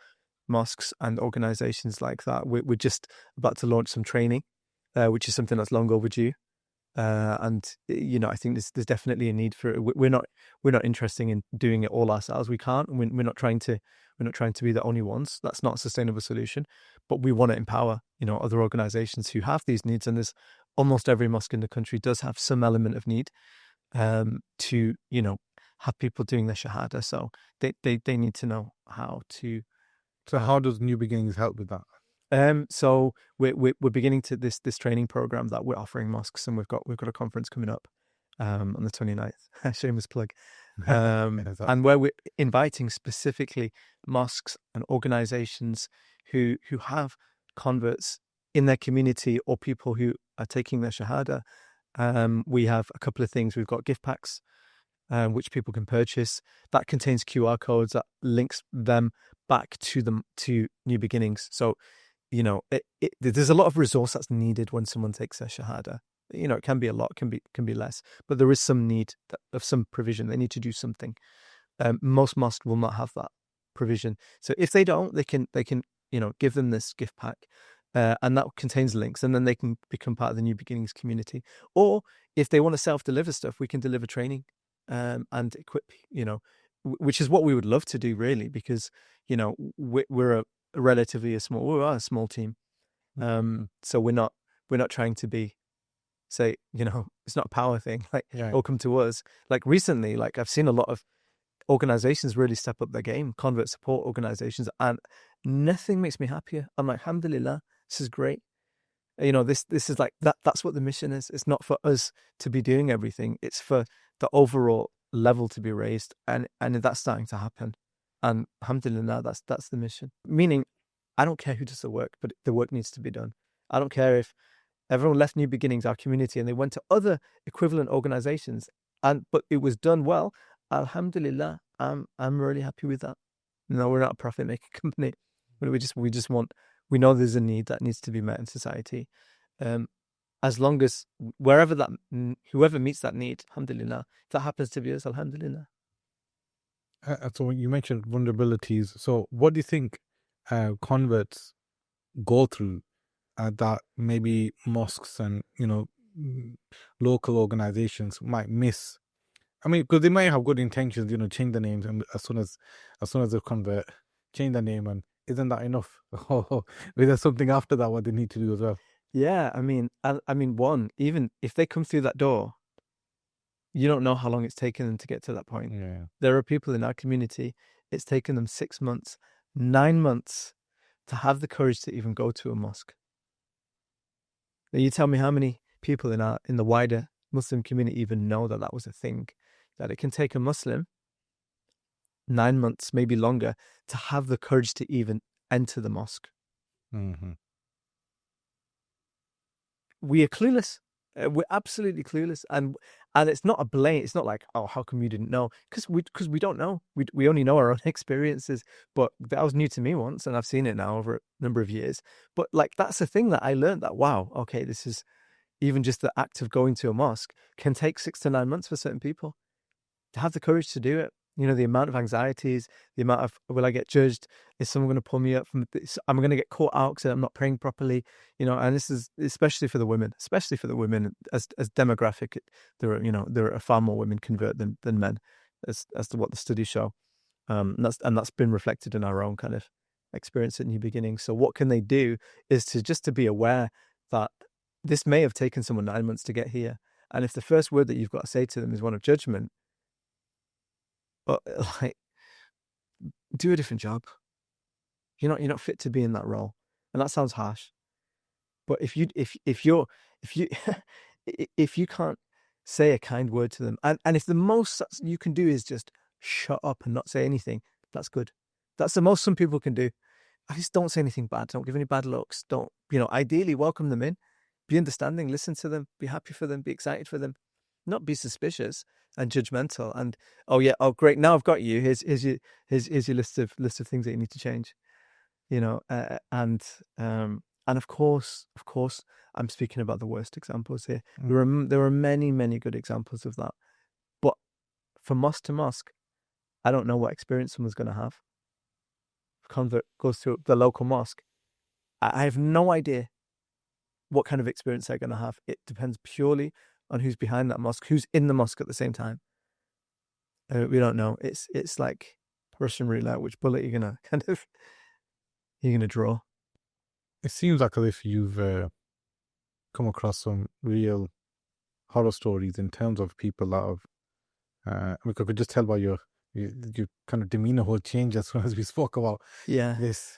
mosques and organizations like that. We're just about to launch some training, which is something that's long overdue. And I think there's definitely a need for it. We're not interested in doing it all ourselves. We can't. We're not trying to be the only ones. That's not a sustainable solution. But we want to empower other organizations who have these needs. And there's almost every mosque in the country does have some element of need to have people doing their shahada. So they need to know how to. So how does New Beginnings help with that? So we're beginning to this training program that we're offering mosques, and we've got a conference coming up on the 29th. Shameless plug. And where we're inviting specifically mosques and organizations who have converts in their community or people who are taking their shahada. We have a couple of things. We've got gift packs, which people can purchase. That contains QR codes that links them back to New Beginnings. So, there's a lot of resource that's needed when someone takes their shahada. It can be a lot, can be less, but there is some need of some provision. They need to do something. Most mosques will not have that provision. So if they don't, they can give them this gift pack, and that contains links, and then they can become part of the New Beginnings community. Or if they want to self-deliver stuff, we can deliver training and equip, which is what we would love to do, really, because we're a small team. So we're not trying to be, say, it's not a power thing. Like, it'll come to us. Like recently, like I've seen a lot of organizations really step up their game, convert support organizations, and nothing makes me happier. I'm like, alhamdulillah, this is great. This is like that's what the mission is. It's not for us to be doing everything. It's for the overall level to be raised, and that's starting to happen. And alhamdulillah, that's the mission. Meaning, I don't care who does the work, but the work needs to be done. I don't care if everyone left New Beginnings, our community, and they went to other equivalent organizations, but it was done well. Alhamdulillah, I'm really happy with that. No, we're not a profit-making company. We know there's a need that needs to be met in society. As long as whoever meets that need, alhamdulillah. If that happens to be us, alhamdulillah. So you mentioned vulnerabilities. So what do you think converts go through that maybe mosques and local organizations might miss. I mean, because they might have good intentions, change the names, and as soon as they convert, change the name, and isn't that enough? Or there's something after that what they need to do as well. Yeah, one, even if they come through that door, you don't know how long it's taken them to get to that point. Yeah. There are people in our community, it's taken them 6 months, 9 months to have the courage to even go to a mosque. Now, you tell me how many people in the wider Muslim community even know that that was a thing, that it can take a Muslim 9 months, maybe longer, to have the courage to even enter the mosque. Mm-hmm. We are clueless. We're absolutely clueless, and it's not a blame. It's not like, oh, how come you didn't know? Because we don't know. We only know our own experiences. But that was new to me once, and I've seen it now over a number of years. But like, that's the thing that I learned, that wow, okay, this is even just the act of going to a mosque can take 6 to 9 months for certain people to have the courage to do it. The amount of anxieties, the amount of, will I get judged? Is someone going to pull me up from this? I'm going to get caught out because I'm not praying properly. And this is especially for the women, as demographic. There are far more women convert than men, as to what the studies show. And that's been reflected in our own kind of experience at New Beginnings. So what can they do is to be aware that this may have taken someone 9 months to get here. And if the first word that you've got to say to them is one of judgment, but like, do a different job. You're not fit to be in that role, and that sounds harsh. But if you if you can't say a kind word to them, and if the most you can do is just shut up and not say anything, that's good. That's the most some people can do. I just don't say anything bad. Don't give any bad looks. Don't, ideally welcome them in, be understanding, listen to them, be happy for them, be excited for them, not be suspicious and judgmental. And oh yeah, oh great, now I've got you. Here's your list of things that you need to change. And of course, I'm speaking about the worst examples here. There are many good examples of that. But from mosque to mosque, I don't know what experience someone's going to have. Convert goes to the local mosque. I have no idea what kind of experience they're going to have. It depends purely on who's behind that mosque, who's in the mosque at the same time. We don't know. It's like Russian roulette. Which bullet you're gonna draw? It seems like as if you've come across some real horror stories in terms of people that have. We could just tell by your kind of demeanor whole change as soon as we spoke about this.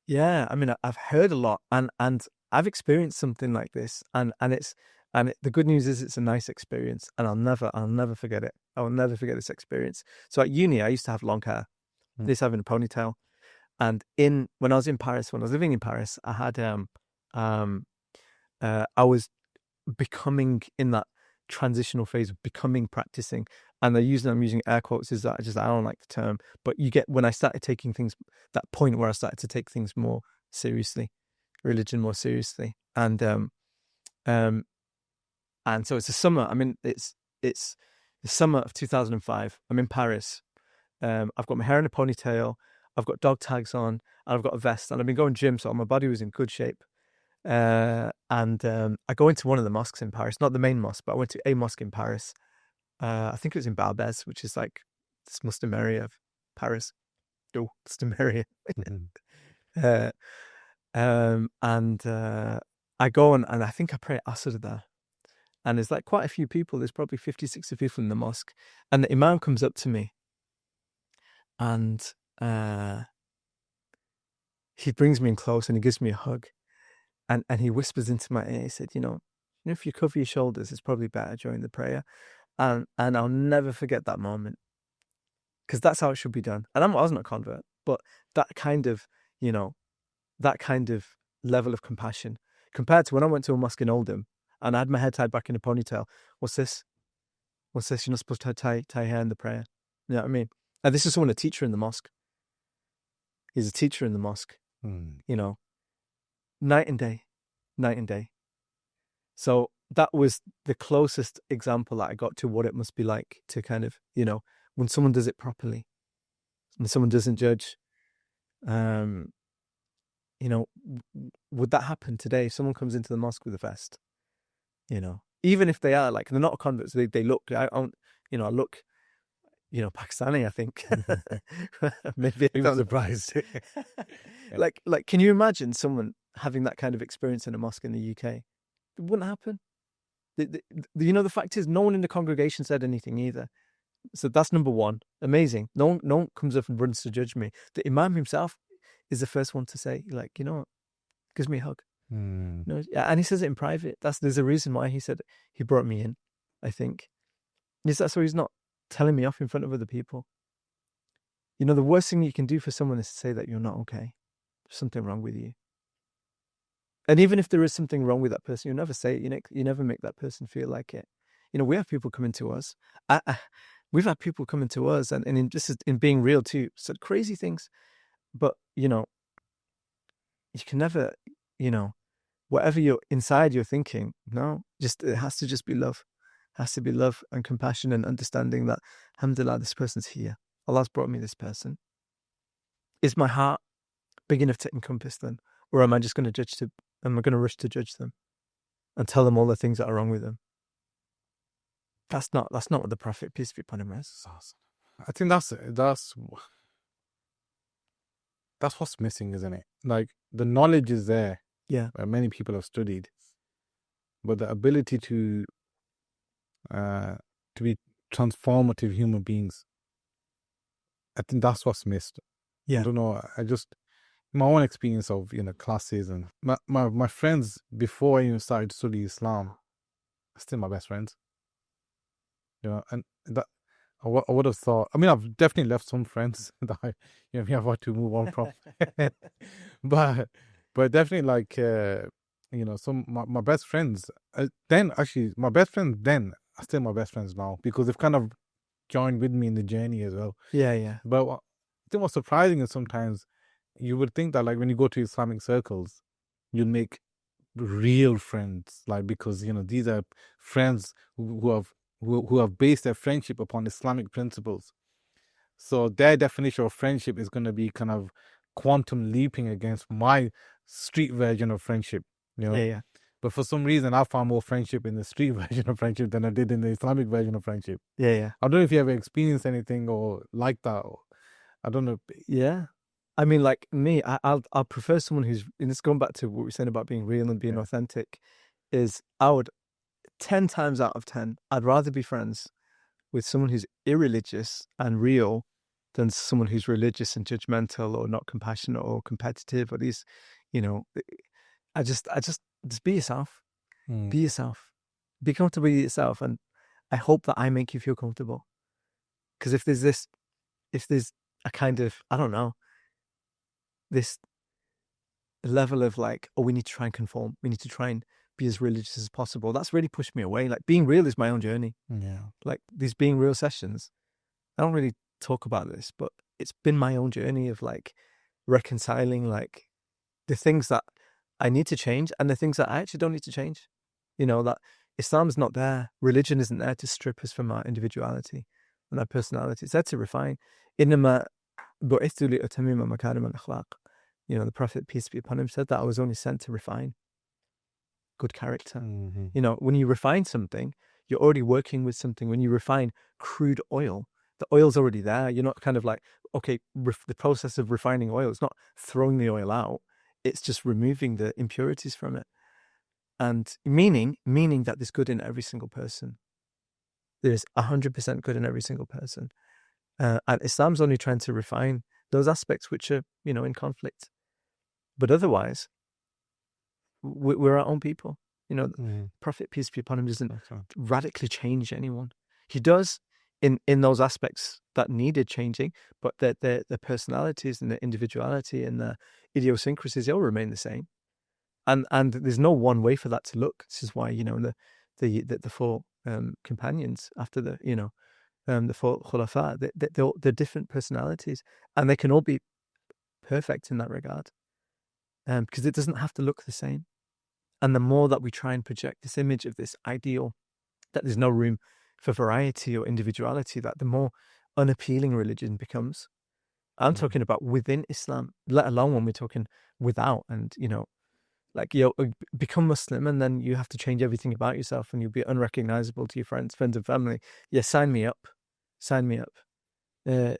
Yeah, I mean, I've heard a lot, and I've experienced something like this, and the good news is it's a nice experience, and I'll never forget it. I will never forget this experience. So at uni, I used to have long hair. This having a ponytail, and when I was in Paris, when I was living in Paris, I had I was becoming in that transitional phase of practicing, and I'm using air quotes, is that I don't like the term, but you get, when I started taking things, that point where I started to take things more seriously, religion more seriously, and so it's the summer. I mean, it's the summer of 2005. I'm in Paris. I've got my hair in a ponytail. I've got dog tags on, and I've got a vest, and I've been going gym, so my body was in good shape. And I go into one of the mosques in Paris, not the main mosque, but I went to a mosque in Paris. I think it was in Barbès, which is like this Muslim area of Paris. Oh, Muslim area. I go and I think I pray Asr there. And there's like quite a few people. There's probably 50, 60 people in the mosque. And the Imam comes up to me, and he brings me in close and he gives me a hug. And he whispers into my ear, he said, if you cover your shoulders, it's probably better during the prayer. And I'll never forget that moment, because that's how it should be done. And I was not a convert, but that kind of level of compassion, compared to when I went to a mosque in Oldham and I had my hair tied back in a ponytail. What's this? You're not supposed to tie your hair in the prayer. You know what I mean? And this is someone, a teacher in the mosque. He's a teacher in the mosque, night and day. So that was the closest example that I got to what it must be like to kind of, when someone does it properly, when someone doesn't judge. Would that happen today? If someone comes into the mosque with a vest, you know, even if they are like, they're not converts, they look, I look, Pakistani, I think. Maybe I'm surprised. like, can you imagine someone having that kind of experience in a mosque in the UK? It wouldn't happen. The fact is, no one in the congregation said anything either. So that's number one. Amazing. No one comes up and runs to judge me. The Imam himself is the first one to say, like, you know what, gives me a hug. No, and he says it in private. There's a reason why he said he brought me in, I think. That's why he's not telling me off in front of other people. The worst thing you can do for someone is to say that you're not okay. There's something wrong with you. And even if there is something wrong with that person, you never say it. You never make that person feel like it. We have people coming to us. We've had people coming to us, and this is in being real too, said crazy things. But, you can never, whatever you're inside, you're thinking, no, it has to just be love. It has to be love and compassion and understanding that, alhamdulillah, this person's here. Allah's brought me this person. Is my heart big enough to encompass them? Or am I just going to am I going to rush to judge them and tell them all the things that are wrong with them? That's not what the Prophet, peace be upon him, is. I think that's what's missing, isn't it? Like, the knowledge is there. Yeah. Where many people have studied, but the ability to be transformative human beings, I think that's what's missed. Yeah. I don't know. My own experience of classes and my friends before I even started to study Islam are still my best friends. And that I would have thought. I mean, I've definitely left some friends that I've had to move on from, but definitely like some my best friends. Then actually, my best friends then are still my best friends now because they've kind of joined with me in the journey as well. Yeah. But I think what's surprising is sometimes you would think that, like, when you go to Islamic circles, you'll make real friends, like, because these are friends who have based their friendship upon Islamic principles. So their definition of friendship is going to be kind of quantum leaping against my street version of friendship. Yeah. But for some reason, I found more friendship in the street version of friendship than I did in the Islamic version of friendship. Yeah. I don't know if you ever experienced anything or like that. Or, I don't know. Yeah. I mean, like me, I'll prefer someone who's, and it's going back to what we we're saying about being real and being authentic, is I would 10 times out of 10, I'd rather be friends with someone who's irreligious and real than someone who's religious and judgmental or not compassionate or competitive or these, I just be yourself. Be yourself. Be comfortable with yourself. And I hope that I make you feel comfortable. Because if there's a kind of, I don't know, this level of like, oh, we need to try and conform. We need to try and be as religious as possible. That's really pushed me away. Like, being real is my own journey. Yeah. Like, these being real sessions, I don't really talk about this, but it's been my own journey of like reconciling like the things that I need to change and the things that I actually don't need to change. That Islam's not there. Religion isn't there to strip us from our individuality and our personality. It's there to refine. إِنَّمَا بُعِثْتُ لِأُتَمِّمَ مَكَارِمَ الْأَخْلَاقِ. The Prophet, peace be upon him, said that I was only sent to refine good character. When you refine something, you're already working with something. When you refine crude oil, the oil's already there. You're not kind of like, okay, the process of refining oil, it's not throwing the oil out. It's just removing the impurities from it. And meaning that there's good in every single person. There's 100% good in every single person. And Islam's only trying to refine those aspects which are, in conflict. But otherwise, we're our own people. Prophet, peace be upon him, doesn't radically change anyone. He does in those aspects that needed changing, but their personalities and their individuality and their idiosyncrasies, they all remain the same. And there's no one way for that to look. This is why, the four companions after the four khulafa, they're different personalities, and they can all be perfect in that regard, because it doesn't have to look the same. And the more that we try and project this image of this ideal, that there's no room for variety or individuality, that the more unappealing religion becomes. I'm talking about within Islam, let alone when we're talking without. And, Like, become Muslim, and then you have to change everything about yourself, and you'll be unrecognizable to your friends and family. Yeah, sign me up. But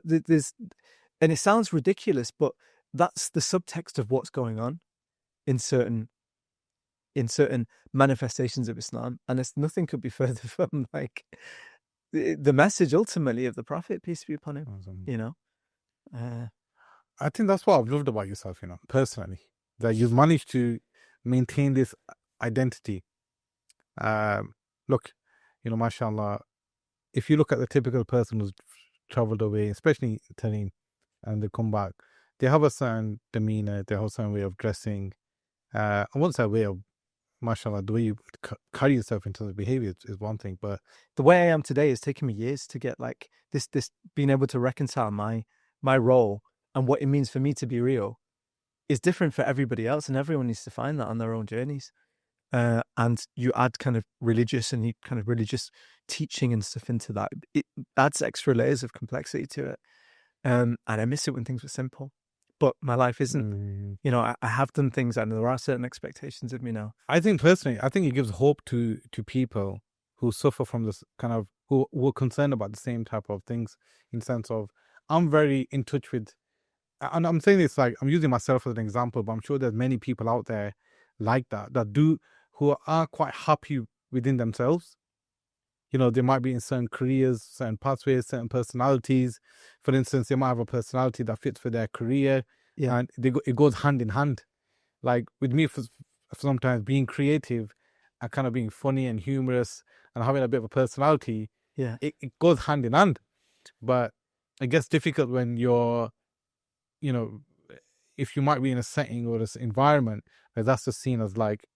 there's, and it sounds ridiculous, but that's the subtext of what's going on in certain manifestations of Islam, and it's nothing could be further from like the message ultimately of the Prophet, peace be upon him. Awesome. Uh, I think that's what I've loved about yourself, personally, that you've managed to maintain this identity. Look, mashallah, if you look at the typical person who's traveled away, especially Tarim, and they come back, they have a certain demeanor, they have a certain way of dressing. I won't say way of, mashallah, the way you carry yourself in terms of behavior is one thing, but the way I am today has taken me years to get like this being able to reconcile my role and what it means for me to be real is different for everybody else, and everyone needs to find that on their own journeys. And you add kind of religious teaching and stuff into that. It adds extra layers of complexity to it. And I miss it when things were simple. But my life isn't, I have done things and there are certain expectations of me now. I think personally, it gives hope to people who suffer from this kind of, who are concerned about the same type of things, in the sense of, I'm very in touch with, and I'm saying this like, I'm using myself as an example, but I'm sure there's many people out there like that who are quite happy within themselves. They might be in certain careers, certain pathways, certain personalities. For instance, they might have a personality that fits for their career, and it goes hand in hand. Like with me, for sometimes being creative and kind of being funny and humorous and having a bit of a personality, it goes hand in hand. But it gets difficult when you're, if you might be in a setting or this environment where that's just seen as like,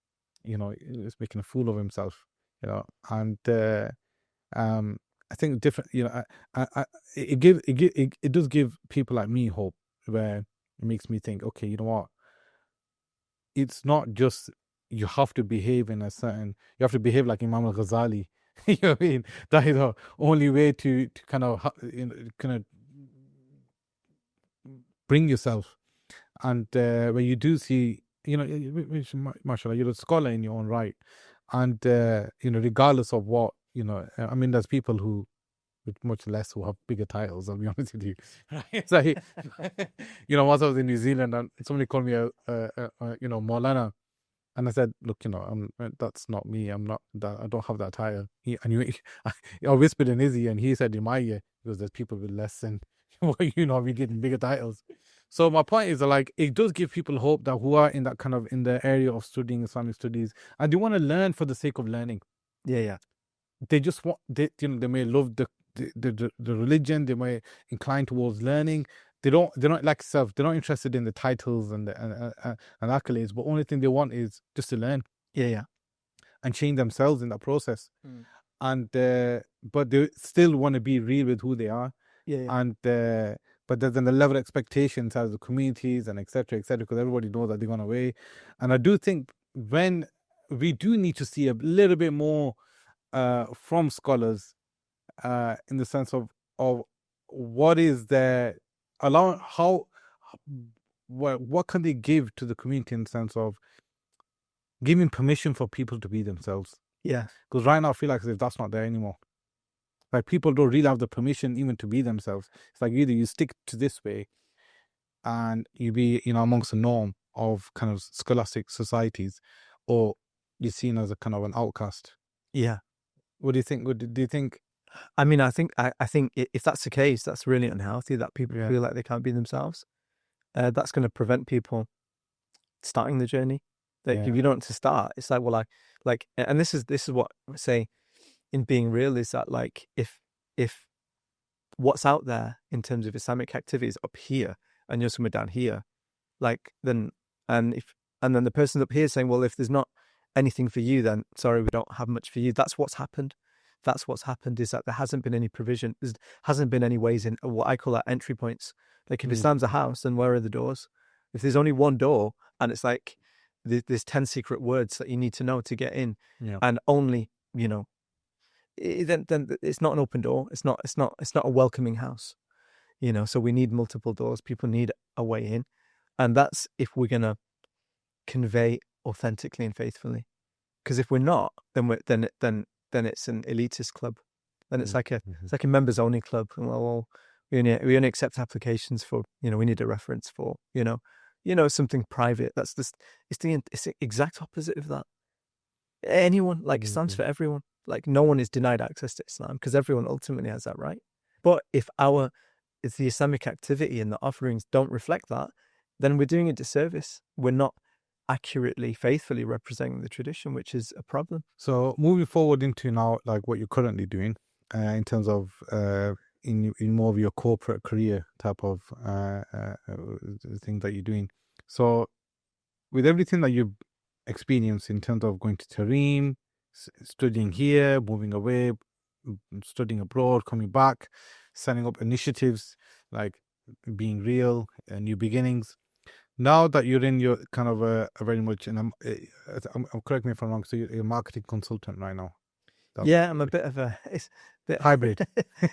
it's making a fool of himself, and I think different, it does give people like me hope, where it makes me think, okay, you know what? It's not just you have to behave in a certain, you have to behave like Imam al-Ghazali. You know what I mean? That is the only way to kind of bring yourself. And when you do see, mashallah, you're a scholar in your own right, and regardless of what, I mean, there's people who with much less who have bigger titles, I'll be honest with you. It's like, once I was in New Zealand and somebody called me a Maulana, and I said, look, that's not me. I'm not that. I don't have that title. I whispered in his ear, and he said in my ear, because there's people with less than we getting bigger titles. So my point is that, like, it does give people hope that who are in that kind of in the area of studying Islamic studies, and they want to learn for the sake of learning. Yeah. They just want, they may love the religion, they may incline towards learning. They're not like self. They're not interested in the titles and the and accolades. But only thing they want is just to learn. Yeah. And change themselves in that process. And but they still want to be real with who they are. Yeah. And but there's then the level of expectations as the communities and etc. Because everybody knows that they're going away. And I do think when we do need to see a little bit more from scholars, in the sense of what is their what can they give to the community, in the sense of giving permission for people to be themselves. Yeah. Because right now I feel like as if that's not there anymore. Like, people don't really have the permission even to be themselves. It's like either you stick to this way and you be, amongst the norm of kind of scholastic societies, or you're seen as a kind of an outcast. Yeah. What do you think? Do you think? I mean, I think if that's the case, that's really unhealthy, that people feel like they can't be themselves. That's going to prevent people starting the journey. That if you don't want to start, it's like, well, and this is what I say in being real, is that like if what's out there in terms of Islamic activities up here and you're somewhere down here, like then then the person's up here saying, well, if there's not anything for you, then sorry, we don't have much for you. That's what's happened. Is that there hasn't been any provision. There hasn't been any ways in, what I call entry points. Like if Islam's a house, then where are the doors? If there's only one door and it's like there's 10 secret words that you need to know to get in, and only, then it's not an open door. It's not a welcoming house, So we need multiple doors. People need a way in, and that's if we're gonna convey authentically and faithfully. Because if we're not, then it's an elitist club. Then it's like a members only club. And well, we only accept applications for, we need a reference for, something private. It's the exact opposite of that. Anyone, like, Islam's for everyone. Like, no one is denied access to Islam because everyone ultimately has that right. But if the Islamic activity and the offerings don't reflect that, then we're doing a disservice. We're not accurately, faithfully representing the tradition, which is a problem. So moving forward into now, like what you're currently doing, in terms of in more of your corporate career type of thing that you're doing. So with everything that you've experienced in terms of going to Tarim, studying here, moving away, studying abroad, coming back, setting up initiatives like Being Real, New Beginnings. Now that you're in your kind of a very much, and I'm correct me if I'm wrong. So you're a marketing consultant right now. Yeah, I'm a bit of a hybrid.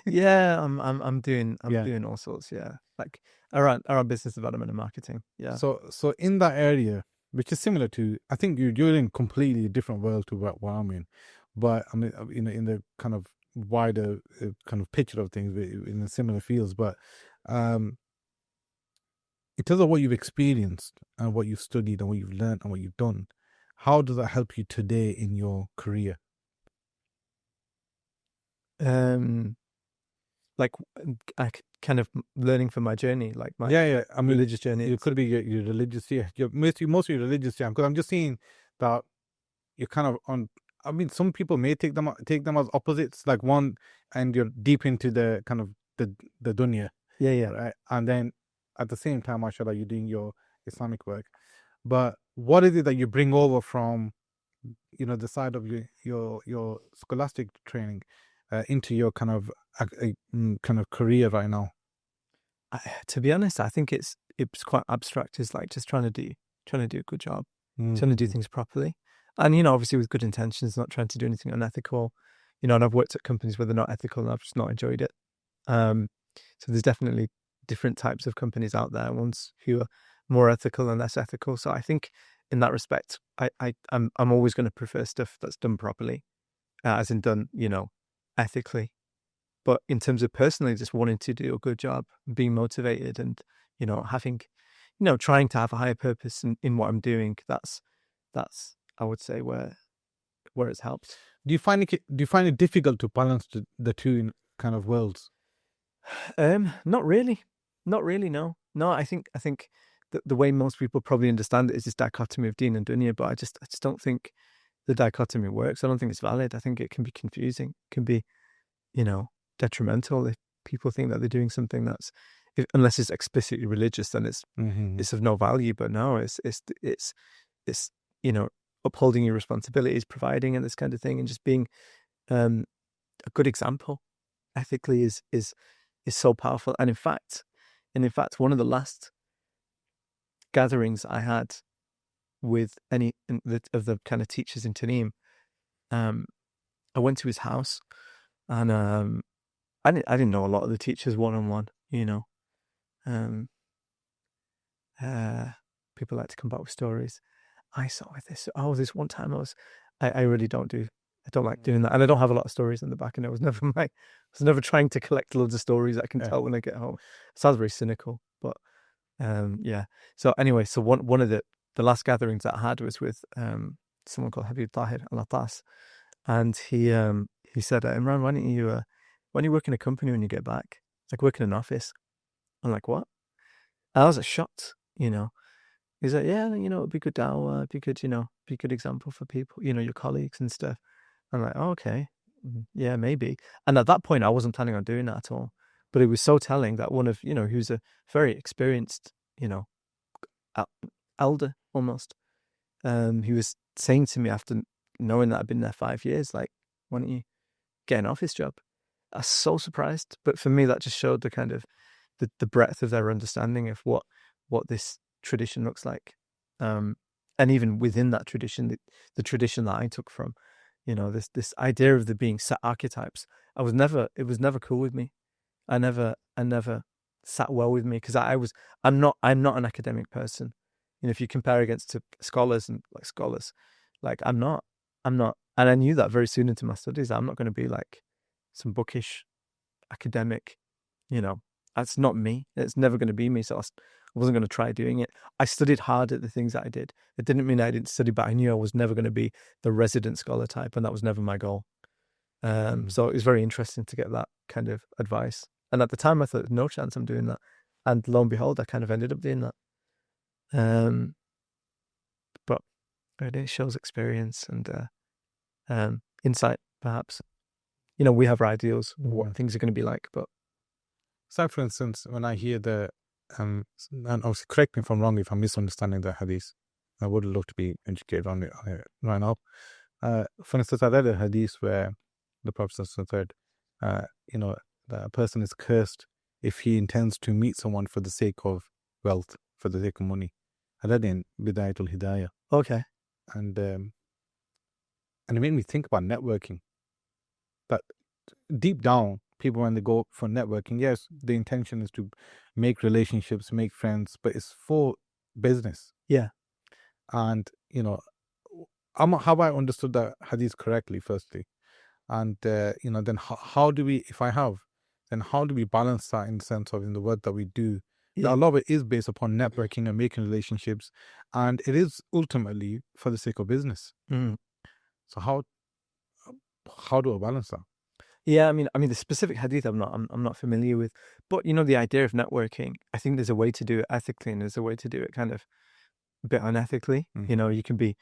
Yeah, I'm doing all sorts. Yeah, like around business development and marketing. Yeah. So in that area, which is similar to, I think you're in a completely different world to what I'm in, but I mean, in the kind of wider kind of picture of things in the similar fields, but in terms of what you've experienced and what you've studied and what you've learned and what you've done, how does that help you today in your career? Like, I kind of learning from my journey, like my I mean, religious journey. It could be your religious, most of your religious, because I'm just seeing that you're kind of on. I mean, some people may take them as opposites, like one, and you're deep into the kind of the dunya, right? And then at the same time, mashallah, you're doing your Islamic work. But what is it that you bring over from, the side of your scholastic training into your kind of career right now? To be honest, I think it's quite abstract. It's like just trying to do a good job, trying to do things properly, and obviously with good intentions, not trying to do anything unethical. And I've worked at companies where they're not ethical, and I've just not enjoyed it. So there's definitely different types of companies out there, ones who are more ethical and less ethical. So I think in that respect, I'm always going to prefer stuff that's done properly, as in done, ethically. But in terms of personally just wanting to do a good job, being motivated, and having, trying to have a higher purpose in what I'm doing, that's I would say where it's helped. Do you find it difficult to balance the two in kind of worlds? Not really. No. I think the way most people probably understand it is this dichotomy of deen and dunya, but I just don't think the dichotomy works. I don't think it's valid. I think it can be confusing. It can be, detrimental if people think that they're doing something that's, unless it's explicitly religious, then it's of no value. But no, it's upholding your responsibilities, providing, and this kind of thing, and just being a good example ethically is so powerful. And in fact, one of the last gatherings I had with any of the kind of teachers in Tarim, I went to his house, and I didn't know a lot of the teachers one-on-one. People like to come back with stories. I saw with this. Oh, this one time I really don't like doing that, and I don't have a lot of stories in the back. And I was never trying to collect loads of stories I can tell when I get home. It sounds very cynical, but yeah. So anyway, so one of the last gatherings that I had was with someone called Habib Umar, and he said, Imran, why don't you work in a company when you get back? It's like working in an office. I'm like, what? And I was shocked, He's like, yeah, it'd be good dawah, it'd be good, be a good example for people, your colleagues and stuff. I'm like, oh, okay, yeah, maybe. And at that point, I wasn't planning on doing that at all. But it was so telling that one of, who's a very experienced, elder almost, he was saying to me after knowing that I'd been there 5 years, like, why don't you get an office job? I was so surprised. But for me, that just showed the kind of the breadth of their understanding of what this tradition looks like, and even within that tradition, the tradition that I took from, this idea of there being set archetypes, it was never cool with me. I never sat well with me, because I'm not an academic person. if you compare against scholars, like I'm not, and I knew that very soon into my studies. I'm not going to be like some bookish academic, that's not me. It's never going to be me. So I wasn't going to try doing it. I studied hard at the things that I did. It didn't mean I didn't study, but I knew I was never going to be the resident scholar type, and that was never my goal. So it was very interesting to get that kind of advice. And at the time, I thought, no chance I'm doing that. And lo and behold, I kind of ended up doing that. But it shows experience and insight, perhaps. We have our ideals of what things are going to be like. But so, for instance, when I hear and also correct me if I'm wrong, if I'm misunderstanding the hadith, I would love to be educated on it right now. For instance, I read a hadith where the Prophet said, the person is cursed if he intends to meet someone for the sake of wealth, for the sake of money. I read in Bidayatul Hidayah. Okay. And it made me think about networking. That deep down, people, when they go for networking, yes, the intention is to make relationships, make friends, but it's for business. Yeah. And, have I understood that hadith correctly, firstly? And, then how do we, if I have, then how do we balance that in the sense of in the work that we do? Yeah. A lot of it is based upon networking and making relationships, and it is ultimately for the sake of business. So how do I balance that? Yeah, I mean, the specific hadith I'm not familiar with, but the idea of networking, I think there's a way to do it ethically, and there's a way to do it kind of a bit unethically. You can be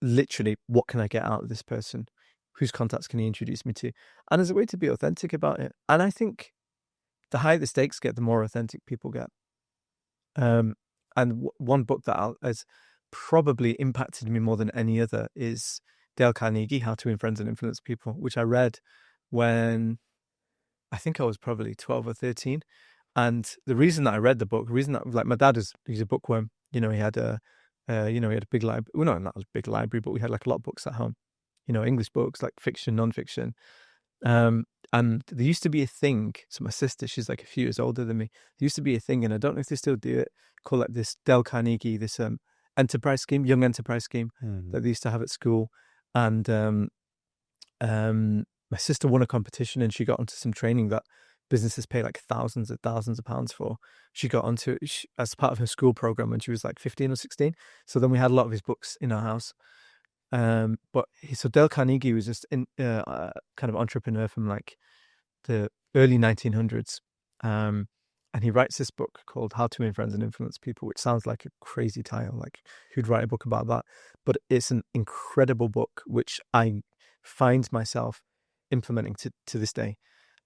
literally, what can I get out of this person? Whose contacts can he introduce me to? And there's a way to be authentic about it. And I think the higher the stakes get, the more authentic people get. And one book that has probably impacted me more than any other is Dale Carnegie, How to Win Friends and Influence People, which I read when I think I was probably 12 or 13. And the reason that I read the book, like my dad he's a bookworm. He had a big library. Well, no, not a big library, but we had like a lot of books at home. English books, like fiction, non-fiction. And there used to be a thing. So my sister, she's like a few years older than me. There used to be a thing, and I don't know if they still do it, called like this Dale Carnegie, this enterprise scheme, young enterprise scheme that they used to have at school. And my sister won a competition, and she got onto some training that businesses pay like thousands of pounds for. She got onto it as part of her school program when she was like 15 or 16. So then we had a lot of his books in our house. So Dale Carnegie was just kind of entrepreneur from like the early 1900s. And he writes this book called How to Win Friends and Influence People, which sounds like a crazy title. Like, who'd write a book about that? But it's an incredible book, which I find myself implementing to this day.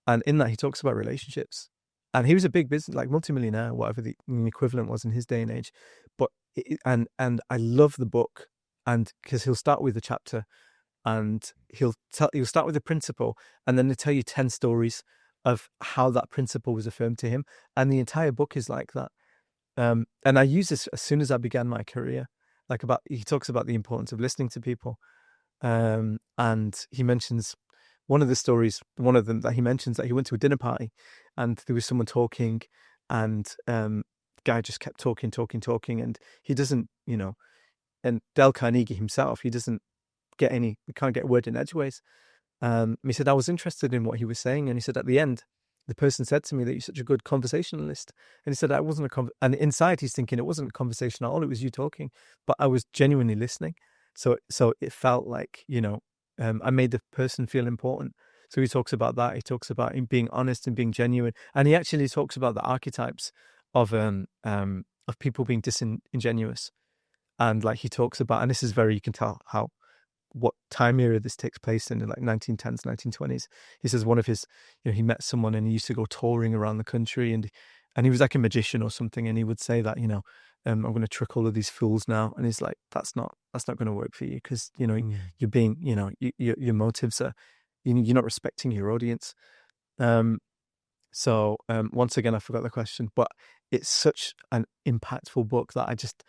And in that, he talks about relationships. And he was a big business, like multimillionaire, whatever the equivalent was in his day and age. But and I love the book, and because he'll start with a chapter, and he'll start with a principle, and then he'll tell you 10 stories of how that principle was affirmed to him, and the entire book is like that. And I use this as soon as I began my career. He talks about the importance of listening to people, and he mentions one of them that he mentions, that he went to a dinner party, and there was someone talking, and the guy just kept talking, and he doesn't, and Dale Carnegie himself, he can't get a word in edgeways. He said, I was interested in what he was saying, and he said, at the end, the person said to me that you're such a good conversationalist, and he said, I wasn't and inside he's thinking it wasn't a conversation at all, it was you talking, but I was genuinely listening. So it felt like, I made the person feel important. So he talks about that. He talks about him being honest and being genuine, and he actually talks about the archetypes of people being disingenuous. And like he talks about, and this is you can tell what time era this takes place in the like 1910s, 1920s. He says one of his, he met someone and he used to go touring around the country, and he was like a magician or something, and he would say that, I'm going to trick all of these fools now, and he's like, that's not going to work for you, because you're being, your motives are, you're not respecting your audience. So once again, I forgot the question, but it's such an impactful book that I just,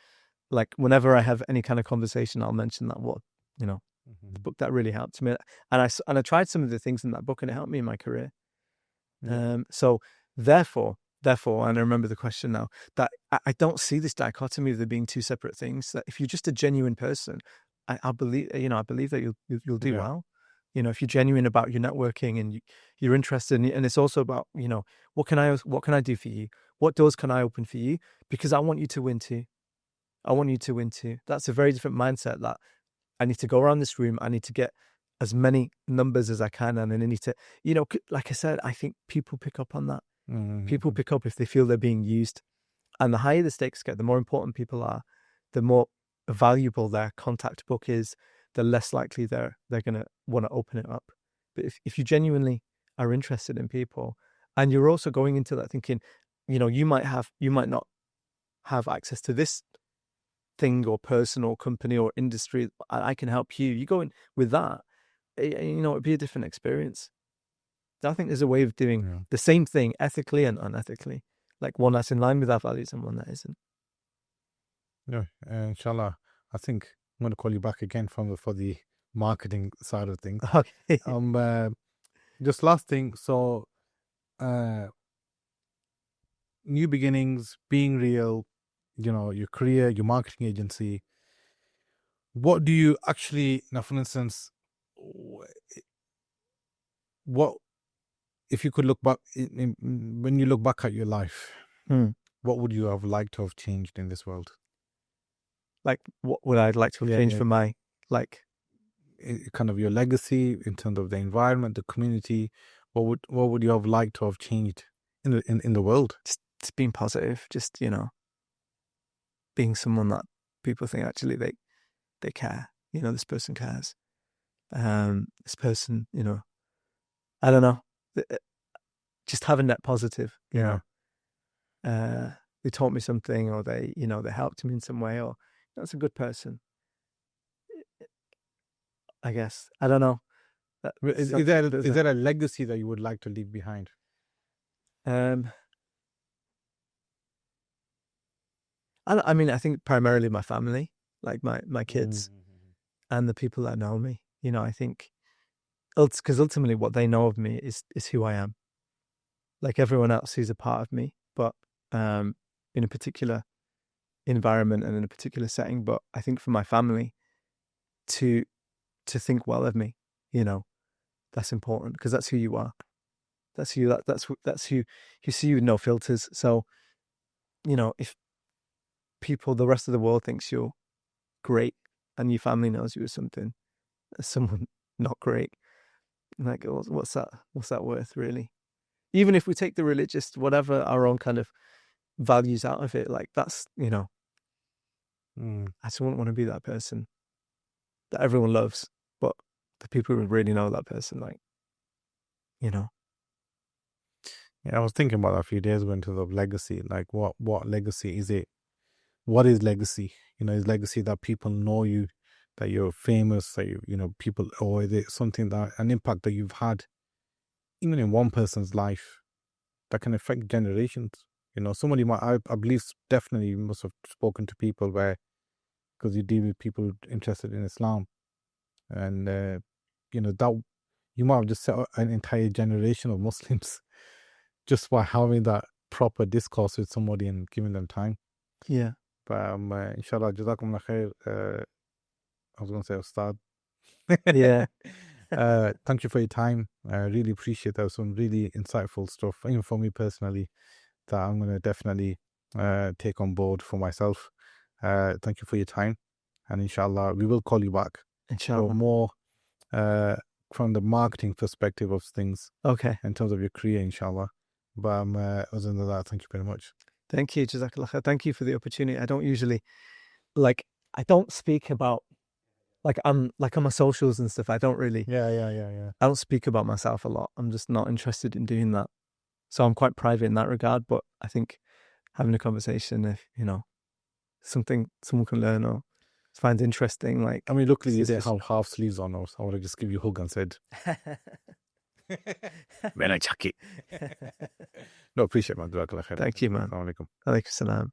like, whenever I have any kind of conversation, I'll mention that one, the book that really helped me. And I tried some of the things in that book, and it helped me in my career. So therefore, therefore, and I remember the question now, that I don't see this dichotomy of there being two separate things. That if you're just a genuine person, I believe, I believe that you'll do well. If you're genuine about your networking and you're interested and it's also about, what can I do for you? What doors can I open for you? Because I want you to win too. I want you to win too. That's a very different mindset that I need to go around this room. I need to get as many numbers as I can. And then I need to, like I said, I think people pick up on that. Mm-hmm. People pick up if they feel they're being used. And the higher the stakes get, the more important people are, the more valuable their contact book is, the less likely they're going to want to open it up. But if you genuinely are interested in people, and you're also going into that thinking, you might not have access to this thing or person or company or industry, I can help you. You go in with that, it'd be a different experience. I think there's a way of doing the same thing ethically and unethically, like one that's in line with our values and one that isn't. Yeah, inshallah. I think I'm going to call you back again for the marketing side of things. Okay. Just last thing. So, new beginnings, being real, your career, your marketing agency. What do you actually, now for instance, what, if you could look back, when you look back at your life, what would you have liked to have changed in this world? Like, what would I like to have changed for my, kind of your legacy in terms of the environment, the community? What would you have liked to have changed in the world? Just being positive, just, being someone that people think actually they care, this person cares. This person, I don't know, just having that positive, they taught me something, or they helped me in some way, or that's a good person, I guess. I don't know. Is there a legacy that you would like to leave behind? I mean, I think primarily my family, like my kids and the people that know me. I think, because ultimately what they know of me is who I am. Like everyone else who's a part of me, but in a particular environment and in a particular setting. But I think for my family to think well of me, that's important, because that's who you are. That's who that's who you see you with no filters. So, if the rest of the world thinks you're great and your family knows you as someone not great, like, what's that worth, really? Even if we take the religious, whatever, our own kind of values out of it, like that's, I just wouldn't want to be that person that everyone loves, but the people who really know that person, like, Yeah, I was thinking about that a few days ago in terms of legacy. Like, what legacy is it? What is legacy? Is legacy that people know you, that you're famous, that people, or is it something that an impact that you've had, even in one person's life, that can affect generations? Somebody might, I believe, definitely you must have spoken to people where, because you deal with people interested in Islam, and that you might have just set an entire generation of Muslims just by having that proper discourse with somebody and giving them time. Yeah. But inshallah, jazakumullah khair. I was going to say Ustad. Yeah. Thank you for your time. I really appreciate that. Some really insightful stuff, even for me personally, that I'm going to definitely take on board for myself. Thank you for your time. And inshallah, we will call you back for more from the marketing perspective of things. Okay. In terms of your career, inshallah. But other than that, thank you very much. Thank you, Jazakallah khair. Thank you for the opportunity. I don't usually, I don't speak about, on my socials and stuff, I don't really. Yeah. I don't speak about myself a lot. I'm just not interested in doing that. So I'm quite private in that regard. But I think having a conversation, if something someone can learn or find interesting, luckily you didn't have half sleeves on, or I would have just give you a hug and said, "When I chuck it." No, appreciate it, man. Thank you, man. Alaikum salam.